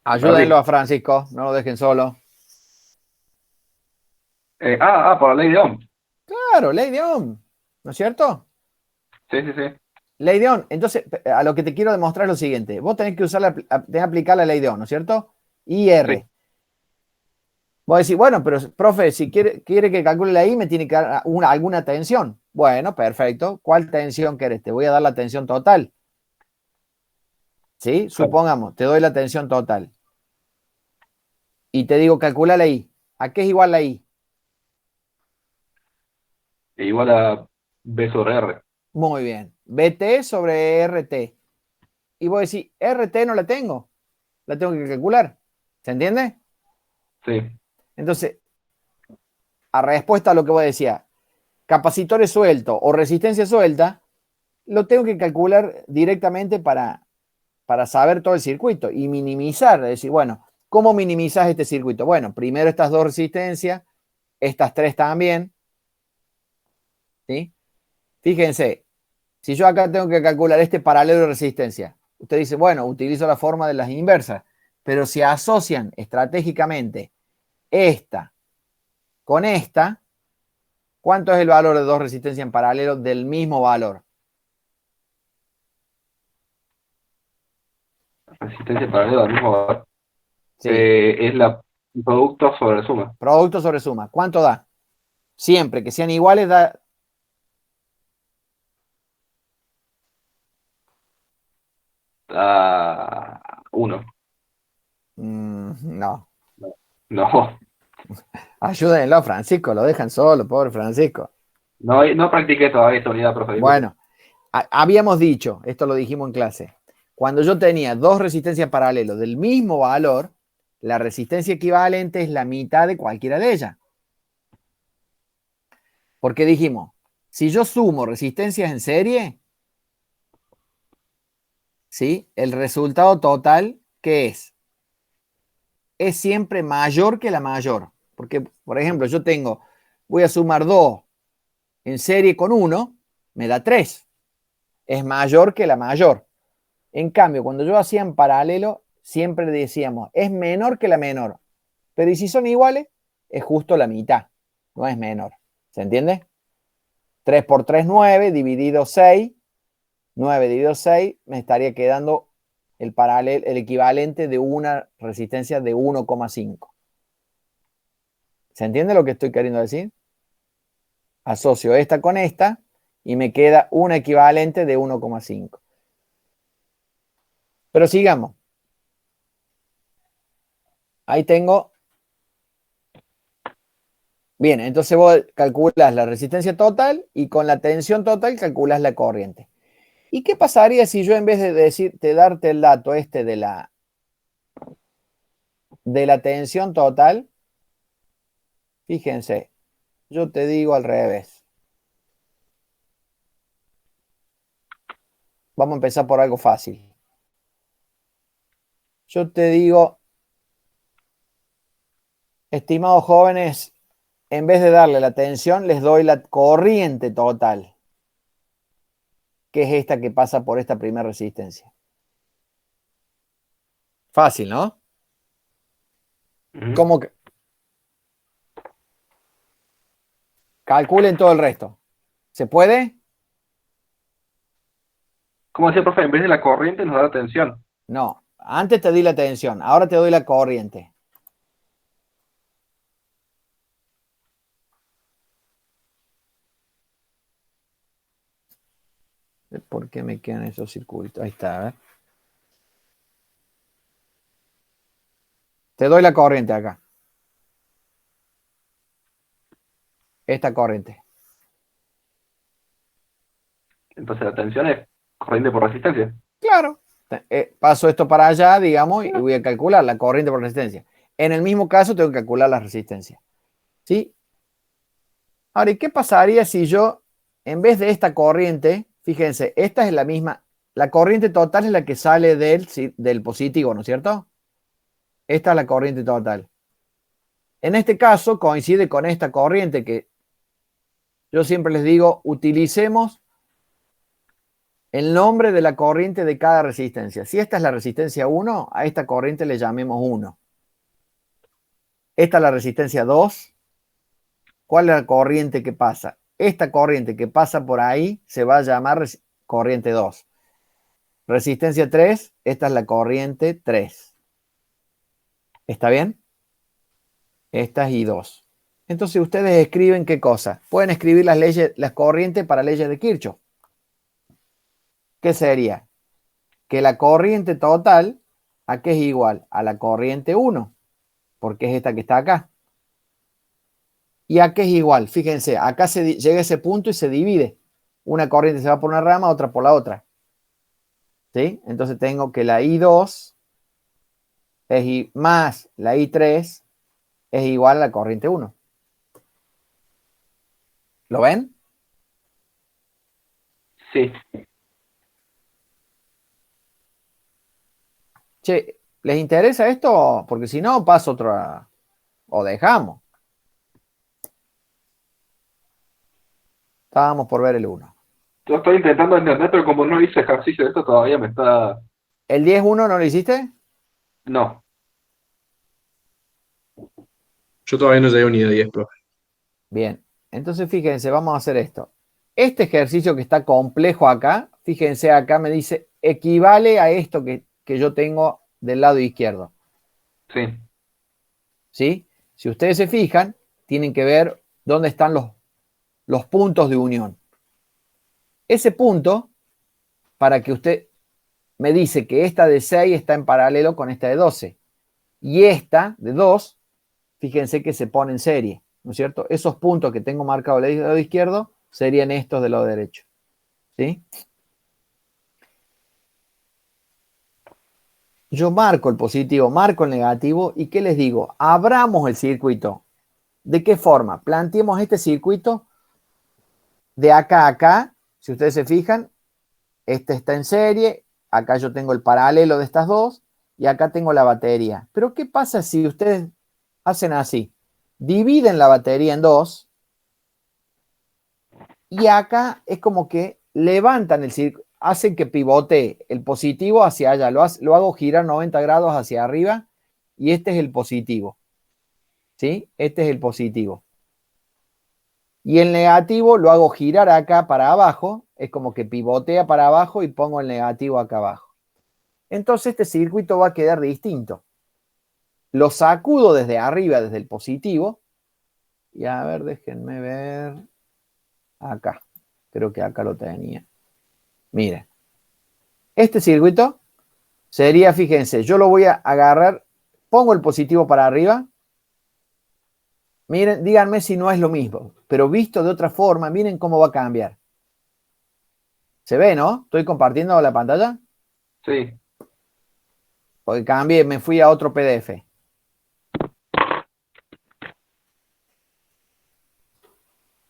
Ayúdenlo a Francisco, no lo dejen solo. Por la ley de Ohm. Claro, ley de Ohm, ¿no es cierto? Sí. Ley de Ohm. Entonces, a lo que te quiero demostrar es lo siguiente. Vos tenés que tenés que aplicar la ley de Ohm, ¿no es cierto? IR. Sí. Vos decís, bueno, pero profe, si quiere que calcule la I, me tiene que dar alguna tensión. Bueno, perfecto. ¿Cuál tensión querés? Te voy a dar la tensión total. ¿Sí? Supongamos, te doy la tensión total. Y te digo, calcula la I. ¿A qué es igual la I? Igual a B sobre R. Muy bien. BT sobre RT. Y vos decís, RT no la tengo. La tengo que calcular. ¿Se entiende? Sí. Entonces, a respuesta a lo que vos decías, capacitores sueltos o resistencia suelta, lo tengo que calcular directamente para saber todo el circuito y minimizar. Es decir, bueno, ¿cómo minimizas este circuito? Bueno, primero estas dos resistencias, estas tres también. ¿Sí? Fíjense, si yo acá tengo que calcular este paralelo de resistencia, usted dice, bueno, utilizo la forma de las inversas, pero si asocian estratégicamente esta con esta, ¿cuánto es el valor de dos resistencias en paralelo del mismo valor? Resistencia paralela del mismo valor. Sí. Es la producto sobre suma. Producto sobre suma. ¿Cuánto da? Siempre que sean iguales da... Uno. No. No, Ayúdenlo, Francisco. Lo dejan solo, pobre Francisco. no practiqué todavía esta unidad, profe. Bueno, habíamos dicho, esto lo dijimos en clase, cuando yo tenía dos resistencias paralelas del mismo valor, la resistencia equivalente es la mitad de cualquiera de ellas. Porque dijimos, si yo sumo resistencias en serie, ¿sí? El resultado total, ¿qué es? Es siempre mayor que la mayor. Porque, por ejemplo, yo voy a sumar 2 en serie con 1, me da 3. Es mayor que la mayor. En cambio, cuando yo hacía en paralelo, siempre decíamos, es menor que la menor. Pero ¿y si son iguales? Es justo la mitad, no es menor. ¿Se entiende? 3 por 3, 9, dividido 6. 9 dividido 6, me estaría quedando el equivalente de una resistencia de 1,5. ¿Se entiende lo que estoy queriendo decir? Asocio esta con esta y me queda un equivalente de 1,5. Pero sigamos. Ahí tengo. Bien, entonces vos calculas la resistencia total y con la tensión total calculas la corriente. ¿Y qué pasaría si yo en vez de darte el dato este de la tensión total, fíjense, yo te digo al revés. Vamos a empezar por algo fácil. Yo te digo, estimados jóvenes, en vez de darle la tensión, les doy la corriente total, que es esta que pasa por esta primera resistencia. Fácil, ¿no? ¿Cómo que? Calculen todo el resto. ¿Se puede? ¿Cómo decía, profe? En vez de la corriente nos da la tensión. No. Antes te di la tensión, ahora te doy la corriente. ¿Por qué me quedan esos circuitos? Ahí está, a ver. Te doy la corriente acá. Esta corriente. Entonces la tensión es corriente por resistencia. Claro. Paso esto para allá, digamos, y voy a calcular la corriente por resistencia. En el mismo caso tengo que calcular la resistencia. ¿Sí? Ahora, ¿y qué pasaría si yo, en vez de esta corriente, fíjense, esta es la misma, la corriente total es la que sale del positivo, ¿no es cierto? Esta es la corriente total. En este caso coincide con esta corriente que yo siempre les digo, utilicemos el nombre de la corriente de cada resistencia. Si esta es la resistencia 1, a esta corriente le llamemos 1. Esta es la resistencia 2. ¿Cuál es la corriente que pasa? Esta corriente que pasa por ahí se va a llamar corriente 2. Resistencia 3, esta es la corriente 3. ¿Está bien? Esta es I2. Entonces ustedes escriben qué cosa. Pueden escribir las corrientes para leyes de Kirchhoff. ¿Qué sería? Que la corriente total, ¿a qué es igual? A la corriente 1, porque es esta que está acá. ¿Y a qué es igual? Fíjense, acá llega a ese punto y se divide. Una corriente se va por una rama, otra por la otra. ¿Sí? Entonces tengo que la I2 más la I3 es igual a la corriente 1. ¿Lo ven? Sí. Che, ¿les interesa esto? Porque si no, paso otra o dejamos. Estábamos por ver el 1. Yo estoy intentando entender, pero como no hice ejercicio de esto, todavía me está... ¿El 10-1 no lo hiciste? No. Yo todavía no llego ni de 10, profe. Bien, entonces fíjense, vamos a hacer esto. Este ejercicio que está complejo acá, fíjense acá me dice, equivale a esto que que yo tengo del lado izquierdo. Sí. ¿Sí? Si ustedes se fijan, tienen que ver dónde están los puntos de unión. Ese punto, para que usted me dice que esta de 6 está en paralelo con esta de 12. Y esta de 2, fíjense que se pone en serie, ¿no es cierto? Esos puntos que tengo marcados del lado izquierdo serían estos del lado derecho. ¿Sí? Yo marco el positivo, marco el negativo, ¿y qué les digo? Abramos el circuito. ¿De qué forma? Planteemos este circuito de acá a acá. Si ustedes se fijan, este está en serie, acá yo tengo el paralelo de estas dos, y acá tengo la batería. Pero ¿qué pasa si ustedes hacen así? Dividen la batería en dos, y acá es como que levantan el circuito, hacen que pivote el positivo hacia allá, lo hago girar 90 grados hacia arriba, y este es el positivo. ¿Sí? Este es el positivo. Y el negativo lo hago girar acá para abajo, es como que pivotea para abajo y pongo el negativo acá abajo. Entonces este circuito va a quedar distinto. Lo sacudo desde arriba, desde el positivo, y a ver, déjenme ver, acá, creo que acá lo tenía. Miren, este circuito sería, fíjense, yo lo voy a agarrar, pongo el positivo para arriba. Miren, díganme si no es lo mismo, pero visto de otra forma, miren cómo va a cambiar. ¿Se ve, no? ¿Estoy compartiendo la pantalla? Sí. Porque cambié, me fui a otro PDF.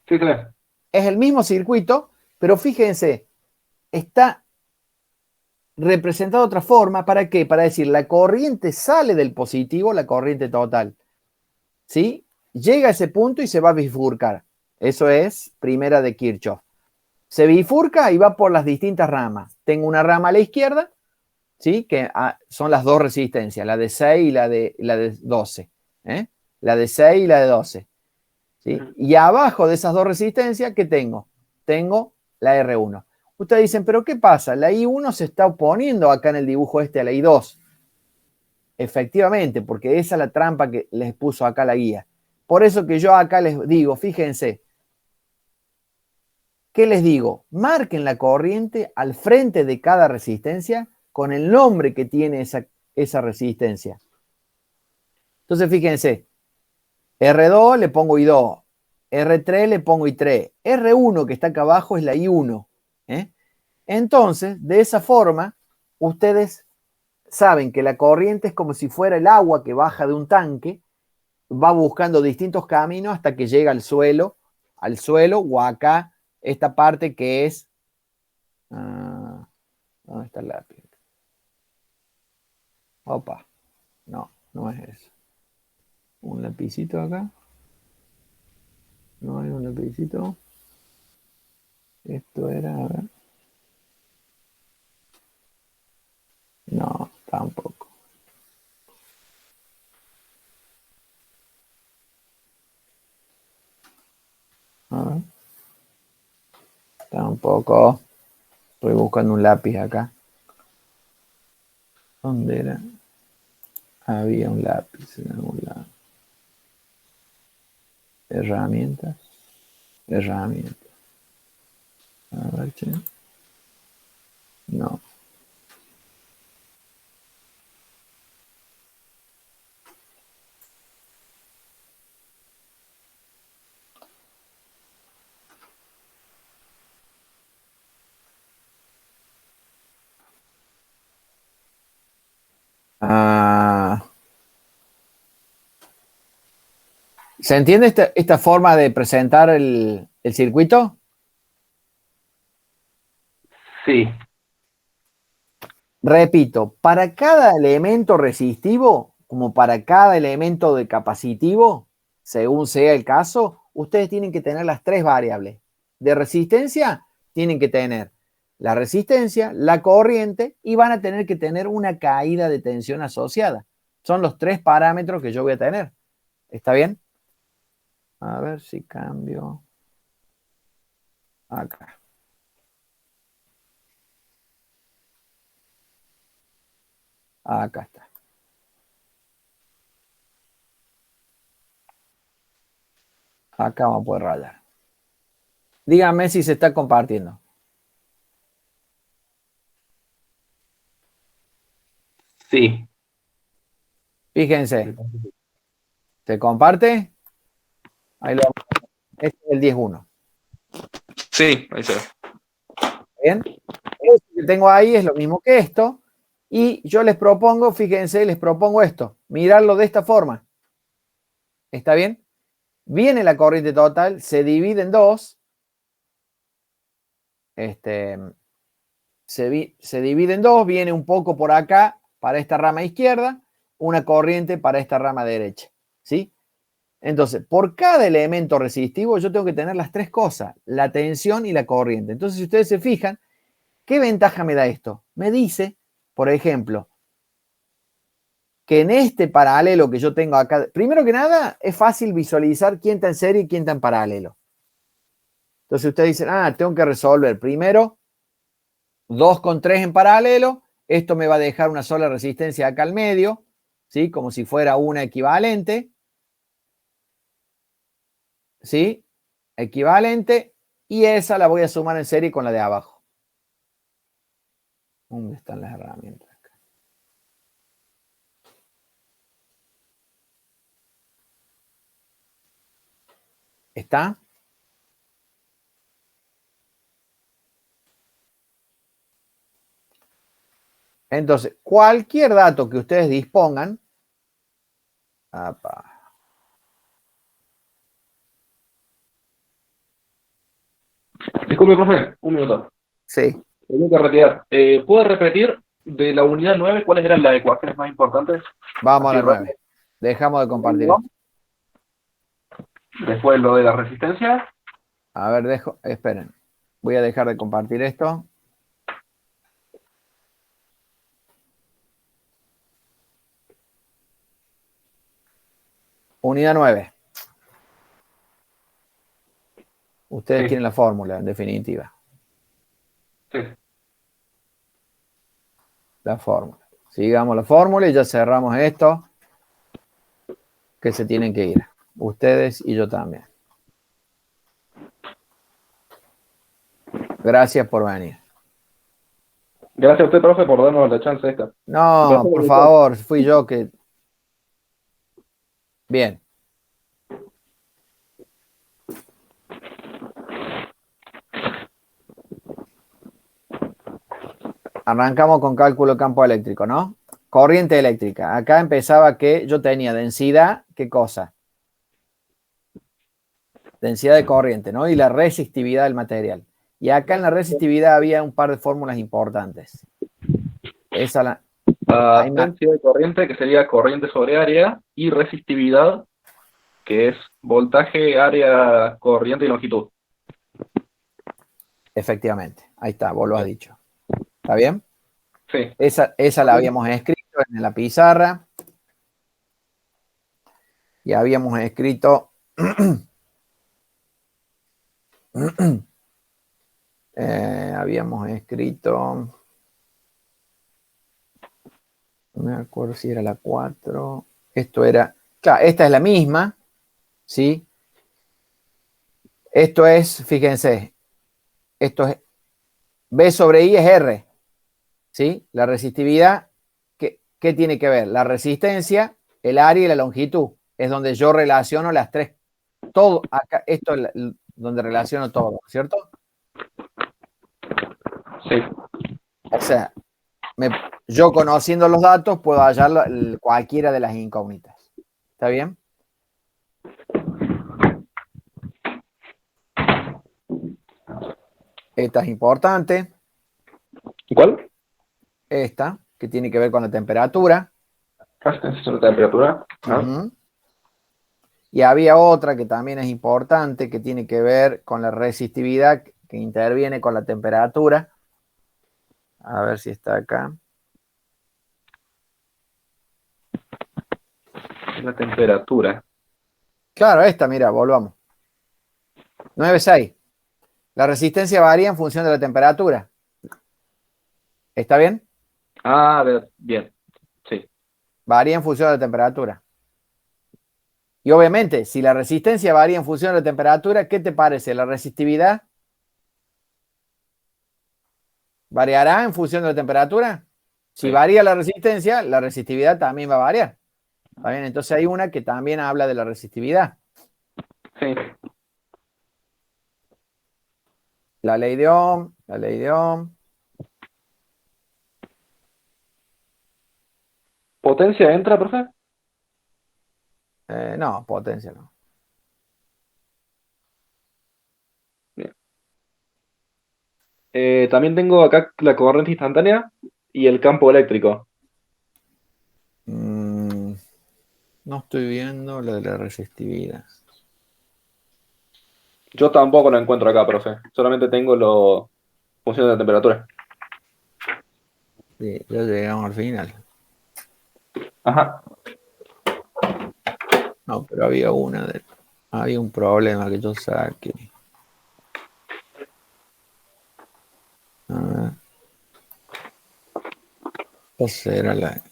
Sí, se ve. Es el mismo circuito, pero fíjense, está representado de otra forma. ¿Para qué? Para decir, la corriente sale del positivo, la corriente total. ¿Sí? Llega a ese punto y se va a bifurcar. Eso es primera de Kirchhoff. Se bifurca y va por las distintas ramas. Tengo una rama a la izquierda, ¿sí? Que son las dos resistencias, la de 6 y la de 12. La de 6 y la de 12. ¿Sí? Y abajo de esas dos resistencias, ¿qué tengo? Tengo la R1. Ustedes dicen, ¿pero qué pasa? La I1 se está oponiendo acá en el dibujo este a la I2. Efectivamente, porque esa es la trampa que les puso acá la guía. Por eso que yo acá les digo, fíjense, ¿qué les digo? Marquen la corriente al frente de cada resistencia con el nombre que tiene esa resistencia. Entonces, fíjense, R2 le pongo I2, R3 le pongo I3, R1 que está acá abajo es la I1. Entonces, de esa forma, ustedes saben que la corriente es como si fuera el agua que baja de un tanque, va buscando distintos caminos hasta que llega al suelo o acá, esta parte que es... ¿dónde está el lápiz? Opa, no es eso. Un lapicito acá. No hay un lapicito. Esto era, a ver. No, tampoco. A ver. Tampoco. Estoy buscando un lápiz acá. ¿Dónde era? Había un lápiz en algún lado. Herramientas. Herramientas. A ver, che. No. ¿Se entiende esta forma de presentar el circuito? Sí. Repito, para cada elemento resistivo, como para cada elemento de capacitivo, según sea el caso, ustedes tienen que tener las tres variables. De resistencia, tienen que tener la resistencia, la corriente y van a tener que tener una caída de tensión asociada. Son los tres parámetros que yo voy a tener. ¿Está bien? A ver si cambio acá. Acá está. Acá vamos a poder rayar. Dígame si se está compartiendo. Sí. Fíjense, ¿se comparte? Ahí lo Este es el 10.1. Sí, ahí se ve. ¿Bien? Esto que tengo ahí es lo mismo que esto. Y yo les propongo, fíjense, les propongo esto. Mirarlo de esta forma. ¿Está bien? Viene la corriente total, se divide en dos. Se divide en dos, viene un poco por acá para esta rama izquierda, una corriente para esta rama derecha. ¿Sí? Entonces, por cada elemento resistivo yo tengo que tener las tres cosas, la tensión y la corriente. Entonces, si ustedes se fijan, ¿qué ventaja me da esto? Me dice, por ejemplo, que en este paralelo que yo tengo acá, primero que nada, es fácil visualizar quién está en serie y quién está en paralelo. Entonces ustedes dicen, tengo que resolver primero 2 con 3 en paralelo, esto me va a dejar una sola resistencia acá al medio, ¿sí? Como si fuera una equivalente, ¿sí? Equivalente, y esa la voy a sumar en serie con la de abajo. ¿Dónde están las herramientas? ¿Está? Entonces, cualquier dato que ustedes dispongan, Disculpe, profe, un minuto. sí, Tengo que retirar. ¿Puedo repetir de la unidad 9 cuáles eran las ecuaciones más importantes? vamos a Así la rápido. 9. Dejamos de compartir esto. Después lo de la resistencia. A ver, esperen. Voy a dejar de compartir esto. Unidad 9. Ustedes Sí. quieren la fórmula, en definitiva. Sí. La fórmula. Sigamos la fórmula y ya cerramos esto. Que se tienen que ir. Ustedes y yo también. Gracias por venir. Gracias a usted, profe, por darnos la chance esta. No, por favor, fui yo que... Bien. Arrancamos con cálculo de campo eléctrico, ¿no? Corriente eléctrica. Acá empezaba que yo tenía densidad, ¿qué cosa? Densidad de corriente, ¿no? Y la resistividad del material. Y acá en la resistividad había un par de fórmulas importantes. Esa la... Densidad de corriente, que sería corriente sobre área, y resistividad, que es voltaje, área, corriente y longitud. Efectivamente. Ahí está, vos lo has dicho. ¿Está bien? Sí. Esa la habíamos escrito en la pizarra. Y habíamos escrito... habíamos escrito... No me acuerdo si era la 4. Esto era... Claro, esta es la misma. ¿Sí? Esto es, fíjense, esto es... B sobre I es R. ¿Sí? La resistividad, ¿qué tiene que ver? La resistencia, el área y la longitud. Es donde yo relaciono las tres. Todo, acá, esto es donde relaciono todo, ¿cierto? Sí. O sea, yo conociendo los datos puedo hallar cualquiera de las incógnitas. ¿Está bien? Esta es importante. ¿Cuál? Esta, que tiene que ver con la temperatura. Resistencia de temperatura. Uh-huh. Y había otra que también es importante, que tiene que ver con la resistividad que interviene con la temperatura. A ver si está acá. La temperatura. Claro, esta, mira, volvamos. 9,6. La resistencia varía en función de la temperatura. ¿Está bien? Bien. Varía en función de la temperatura. Y obviamente, si la resistencia varía en función de la temperatura, ¿qué te parece? ¿La resistividad variará en función de la temperatura? Si Sí. varía la resistencia, la resistividad también va a variar. ¿Está bien? Entonces hay una que también habla de la resistividad. Sí. La ley de Ohm, la ley de Ohm. ¿Potencia entra, profe? No, potencia no. Bien. También tengo acá la corriente instantánea y el campo eléctrico. No estoy viendo lo de la resistividad. Yo tampoco lo encuentro acá, profe. Solamente tengo lo función de la temperatura. Sí, ya llegamos al final. Ajá. No, pero había un problema que yo saqué. A ver. Esa era la.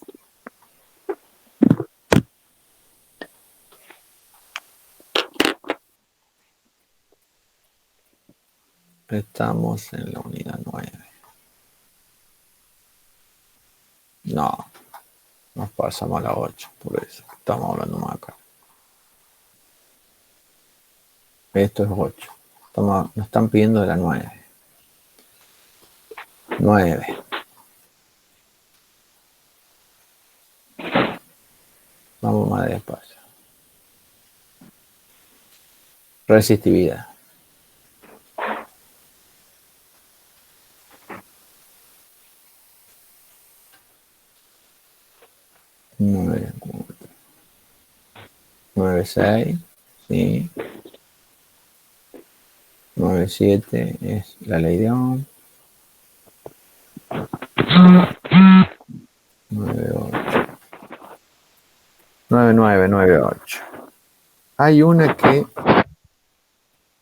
Estamos en la unidad 9. No, nos pasamos a la 8, por eso. Estamos hablando más acá. Esto es 8. Nos están pidiendo de la 9. 9. Vamos más despacio. Resistividad. Nueve, 9, 6. Sí. 9, 7 es la ley de Ohm. 9, 8. 9, 9, 9, 8. Hay una que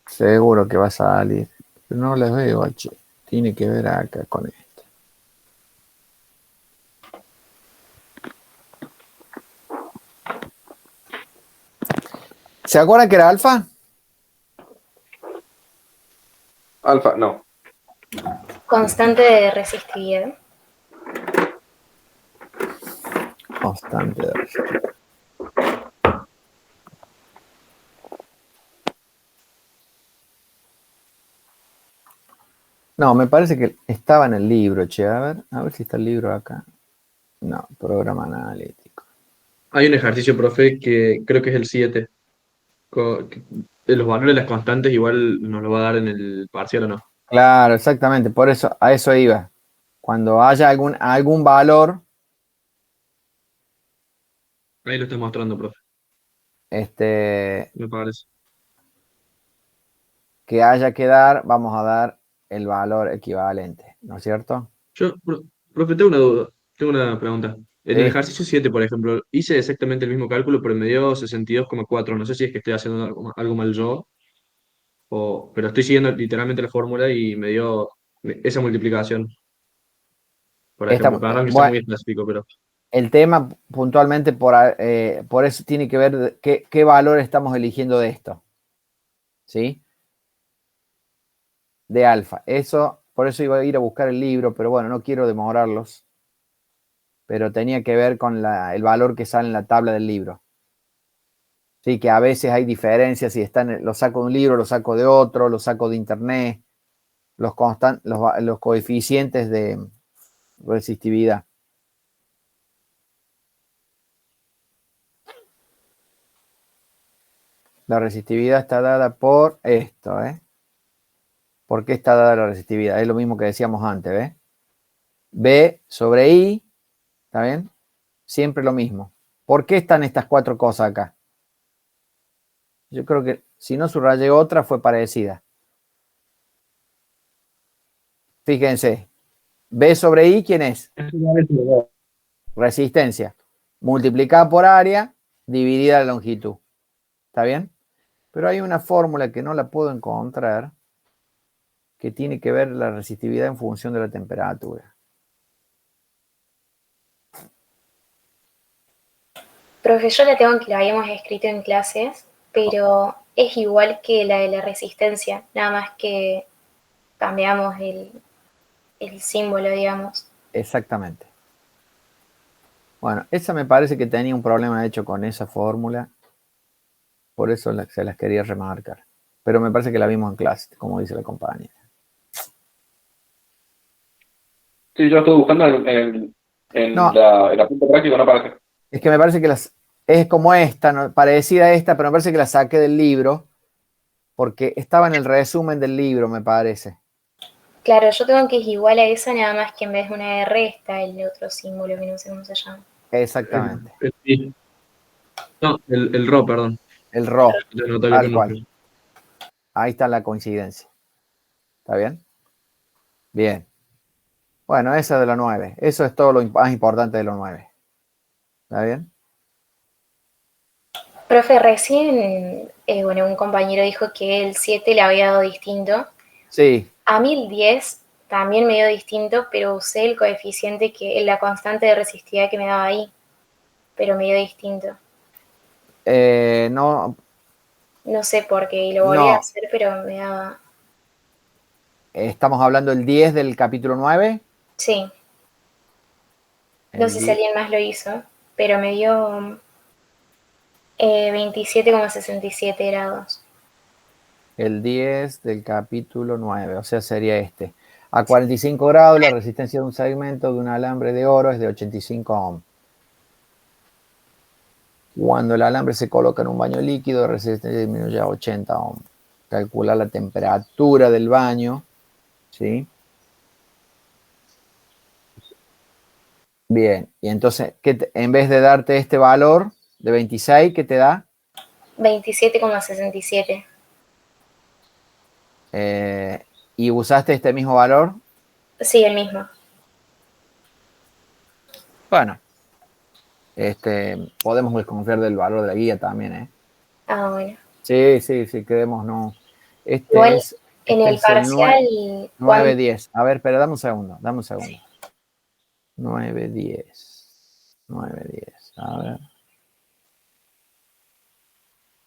seguro que va a salir, pero no la veo, 8. Tiene que ver acá con esta. ¿Se acuerdan que era alfa? Alfa, no. Constante de resistividad. Constante de resistividad. No, me parece que estaba en el libro, che. A ver si está el libro acá. No, programa analítico. Hay un ejercicio, profe, que creo que es el 7. De los valores de las constantes igual nos lo va a dar en el parcial o no. Claro, exactamente. Por eso, a eso iba. Cuando haya algún valor, Ahí lo está mostrando, profe, este, me parece. que haya que dar, vamos a dar el valor equivalente, ¿no es cierto? Profe, tengo una duda, tengo una pregunta. En el Sí. ejercicio 7, por ejemplo, hice exactamente el mismo cálculo, pero me dio 62,4. No sé si es que estoy haciendo algo mal yo, pero estoy siguiendo literalmente la fórmula y me dio esa multiplicación, por ejemplo. Perdón que sea Bueno, muy específico, pero el tema puntualmente por eso tiene que ver qué valor estamos eligiendo de esto, ¿sí? De alfa. Eso, por eso iba a ir a buscar el libro, pero bueno, no quiero demorarlos. Pero tenía que ver con el valor que sale en la tabla del libro. Sí, que a veces hay diferencias si lo saco de un libro, lo saco de otro, lo saco de internet, los coeficientes de resistividad. La resistividad está dada por esto, ¿eh? ¿Por qué está dada la resistividad? Es lo mismo que decíamos antes, ¿ves? B sobre I, ¿está bien? Siempre lo mismo. ¿Por qué están estas cuatro cosas acá? Yo creo que si no subrayé otra fue parecida. Fíjense, B sobre I, ¿quién es? Resistencia. Multiplicada por área, dividida la longitud. ¿Está bien? Pero hay una fórmula que no la puedo encontrar que tiene que ver la resistividad en función de la temperatura. Profe, yo la tengo que la habíamos escrito en clases, pero es igual que la de la resistencia, nada más que cambiamos el símbolo, digamos. Exactamente. Bueno, esa me parece que tenía un problema de hecho con esa fórmula, por eso se las quería remarcar. Pero me parece que la vimos en clase, como dice la compañera. Sí, yo estuve buscando No, el apunte práctico, no aparece. es que me parece que es como esta, ¿no? Parecida a esta, pero me parece que la saqué del libro, porque estaba en el resumen del libro, me parece. Claro, yo tengo que es igual a esa, nada más que en vez de una R está el otro símbolo que no sé cómo se llama. Exactamente. Sí. No, el RO, perdón. El RO, Yo no todavía tal con cual. número. Ahí está la coincidencia. ¿Está bien? Bien. Bueno, esa de los 9. Eso es todo lo más importante de los 9. ¿Está bien? Profe, recién, bueno, un compañero dijo que el 7 le había dado distinto. Sí. A mí el 10 también me dio distinto, pero usé el coeficiente la constante de resistividad que me daba ahí, pero me dio distinto. No, No sé por qué, y lo volví a no. hacer, pero me daba... Estamos hablando del 10 del capítulo 9. Sí, no El sé si 10, alguien más lo hizo, pero me dio 27,67 grados. el 10 del capítulo 9, o sea, sería este. A 45 grados, la resistencia de un segmento de un alambre de oro es de 85 ohms. Cuando el alambre se coloca en un baño líquido, la resistencia disminuye a 80 ohms. Calcular la temperatura del baño, ¿sí? Bien, y entonces, en vez de darte este valor de 26, ¿qué te da? 27,67. Y usaste este mismo valor. Sí, el mismo. Bueno, podemos desconfiar del valor de la guía también, ¿eh? Ah, bueno. Sí, sí, sí, queremos no. Igual en Este el es el parcial, 9-10. A ver, pero dame un segundo, dame un segundo. 9-10. 9-10. A ver.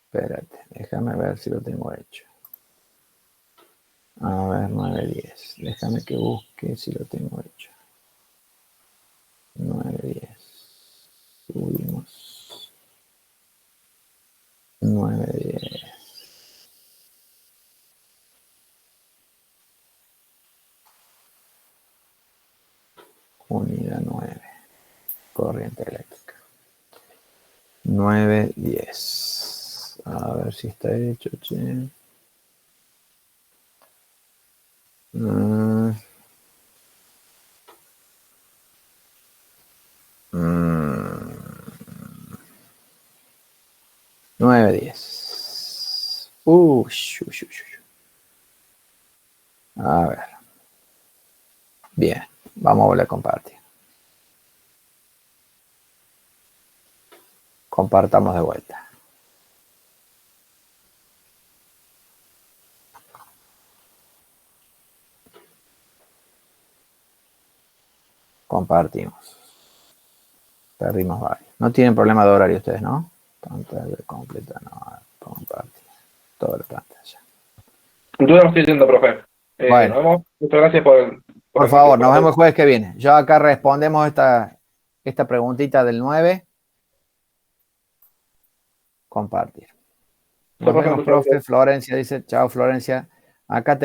Espérate, déjame ver si lo tengo hecho. A ver, 9-10. Déjame que busque si lo tengo hecho. 9-10. Subimos. 9-10. Unidad 9. Corriente eléctrica. 9-10. A ver si está hecho, che. Mm. 9-10. A ver. Bien. Vamos a volver a compartir. Compartamos de vuelta. Compartimos. Perdimos varios. No tienen problema de horario ustedes, ¿no? Pantalla completa, no. Compartir. Toda la pantalla. Yo no estoy diciendo, profe. Bueno, Nos vemos. Muchas gracias por por asistir. favor, nos vemos el jueves que viene. Yo acá respondemos esta preguntita del 9. Compartir. Chao, Nos profe, vemos, muchas profe. gracias. Florencia dice, chao, Florencia. Acá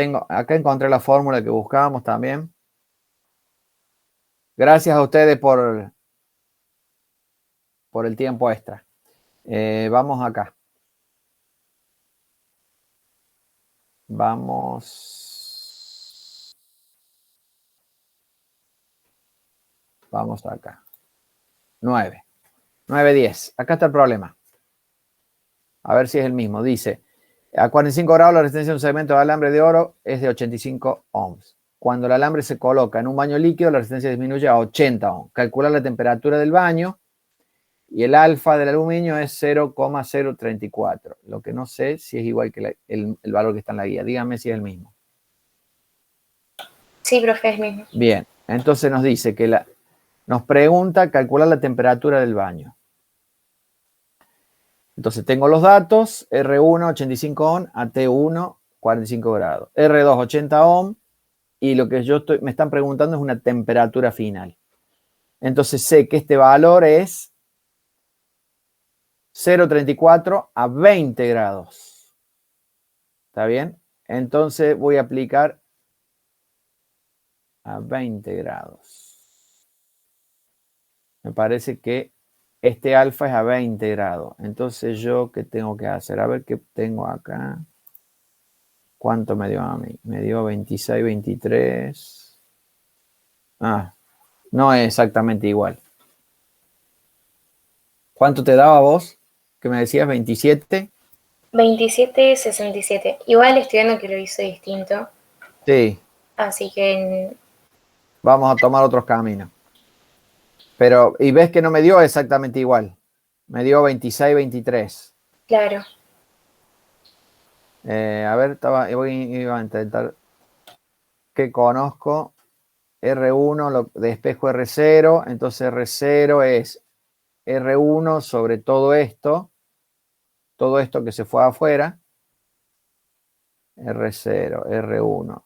encontré la fórmula que buscábamos también. Gracias a ustedes por el tiempo extra. Vamos acá. Vamos acá. 9. 9-10. Acá está el problema. A ver si es el mismo. Dice, a 45 grados la resistencia de un segmento de alambre de oro es de 85 ohms. Cuando el alambre se coloca en un baño líquido, la resistencia disminuye a 80 ohms. Calcular la temperatura del baño y el alfa del aluminio es 0,034. Lo que no sé si es igual que el valor que está en la guía. Dígame si es el mismo. Sí, profe, es el mismo. Bien, entonces nos dice que nos pregunta calcular la temperatura del baño. Entonces tengo los datos, R1 85 ohm, AT1 45 grados, R2 80 ohm, y lo que me están preguntando es una temperatura final. Entonces sé que este valor es 0,34 a 20 grados. ¿Está bien? Entonces voy a aplicar a 20 grados. Me parece que este alfa es a 20 grados. Entonces yo, ¿qué tengo que hacer? A ver qué tengo acá. ¿Cuánto me dio a mí? Me dio 26, 23. Ah, no es exactamente igual. ¿Cuánto te daba vos? ¿Qué me decías? 27. 27, 67. Igual estoy viendo que lo hice distinto. Sí, Así que, vamos a tomar otros caminos. Pero, y ves que no me dio exactamente igual. Me dio 26, 23. claro. A ver, iba a intentar que conozco R1 de espejo R0. Entonces R0 es R1 sobre todo esto que se fue afuera. R0, R1.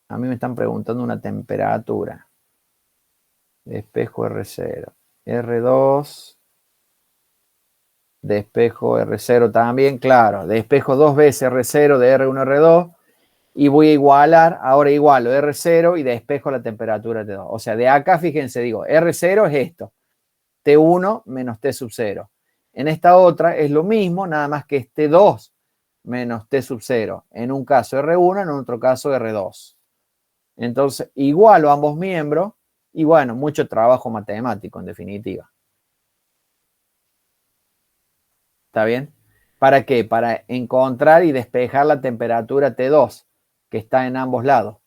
A mí me están preguntando una temperatura. De espejo R0. R2. De espejo R0 también, claro. De espejo dos veces R0 de R1, R2. Y voy a igualar, ahora igualo R0 y de espejo la temperatura T2. O sea, de acá, fíjense, digo, R0 es esto. T1 menos T sub 0. En esta otra es lo mismo, nada más que es T2 menos T sub 0. En un caso R1, en otro caso R2. Entonces, igualo ambos miembros y bueno, mucho trabajo matemático en definitiva. ¿Está bien? ¿Para qué? Para encontrar y despejar la temperatura T2 que está en ambos lados.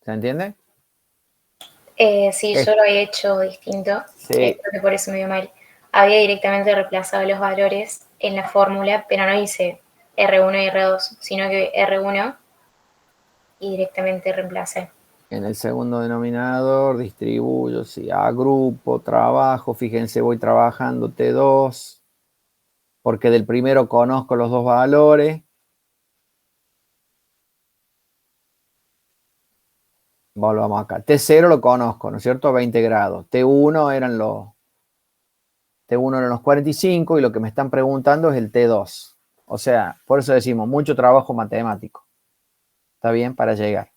¿Se entiende? Sí, yo lo había hecho distinto. Sí. Creo que por eso me dio mal. Había directamente reemplazado los valores en la fórmula, pero no hice R1 y R2, sino que R1 y directamente reemplacé. En el segundo denominador distribuyo, sí, agrupo, trabajo. Fíjense, voy trabajando T2, porque del primero conozco los dos valores. Volvamos acá. T0 lo conozco, ¿no es cierto? 20 grados. T1 eran los 45 y lo que me están preguntando es el T2. O sea, por eso decimos mucho trabajo matemático. ¿Está bien? Para llegar.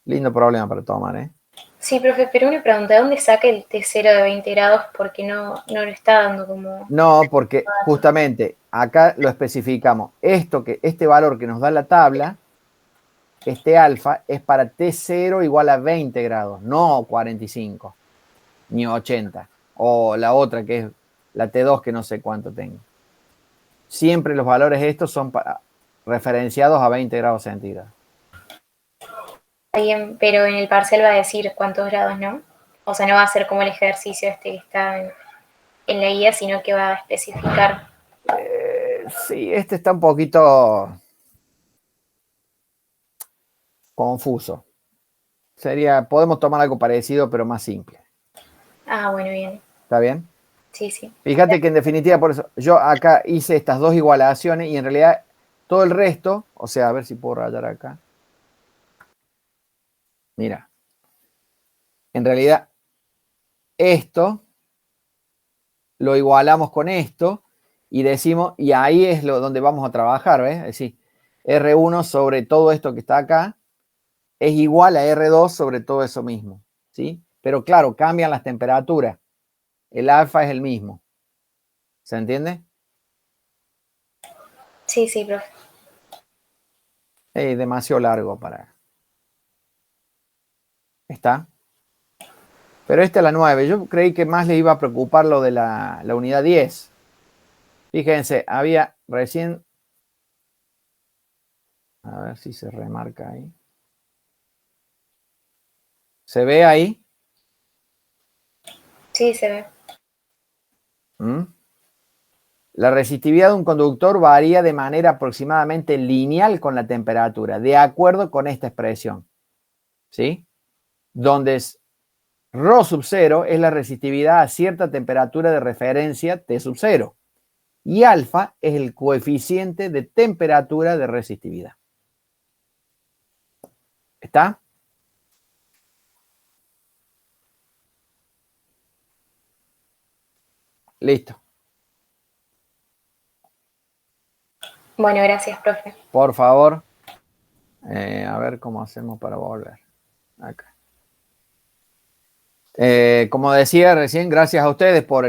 Lindo problema para tomar, ¿eh? Sí, profe, pero una pregunta, ¿de dónde saca el T0 de 20 grados? Porque no lo está dando como... No, porque justamente acá lo especificamos. Este valor que nos da la tabla, este alfa, es para T0 igual a 20 grados, no 45, ni 80. O la otra que es la T2 que no sé cuánto tengo. Siempre los valores estos son referenciados a 20 grados centígrados. Bien, pero en el parcial va a decir cuántos grados, ¿no? O sea, no va a ser como el ejercicio este que está en la guía, sino que va a especificar. Sí, este está un poquito confuso. Podemos tomar algo parecido, pero más simple. Ah, bueno, bien. ¿Está bien? Sí, sí. Fíjate que en definitiva, por eso, yo acá hice estas dos igualaciones y en realidad todo el resto, o sea, a ver si puedo rayar acá. Mira, en realidad esto lo igualamos con esto y decimos, y ahí es donde vamos a trabajar, ¿ves? Es decir, R1 sobre todo esto que está acá es igual a R2 sobre todo eso mismo, ¿sí? Pero claro, cambian las temperaturas. El alfa es el mismo. ¿Se entiende? Sí, sí, profe. Es demasiado largo para... ¿Está? Pero esta es la 9. Yo creí que más le iba a preocupar lo de la unidad 10. Fíjense, había recién... A ver si se remarca ahí. ¿Se ve ahí? Sí, se ve. La resistividad de un conductor varía de manera aproximadamente lineal con la temperatura, de acuerdo con esta expresión. ¿Sí? Donde Rho sub 0 es la resistividad a cierta temperatura de referencia T sub 0. Y alfa es el coeficiente de temperatura de resistividad. ¿Está? Listo. Bueno, gracias, profe. Por favor. A ver cómo hacemos para volver. Acá. Como decía recién, gracias a ustedes por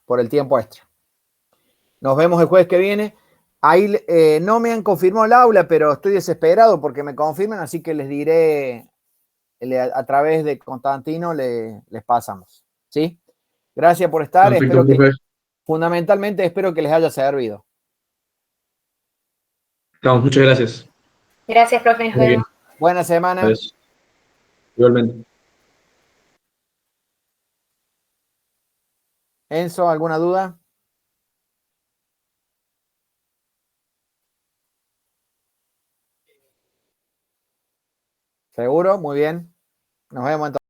por el tiempo extra. Nos vemos el jueves que viene. Ahí no me han confirmado el aula, pero estoy desesperado porque me confirman, así que les diré a través de Constantino les pasamos. ¿Sí? Gracias por estar. Perfecto, profe. Fundamentalmente espero que les haya servido. Vamos, muchas gracias. Gracias, profe. Nos Muy bien. vemos. Buena semana. Adiós. Igualmente. Enzo, ¿alguna duda? ¿Seguro? Muy bien. Nos vemos entonces.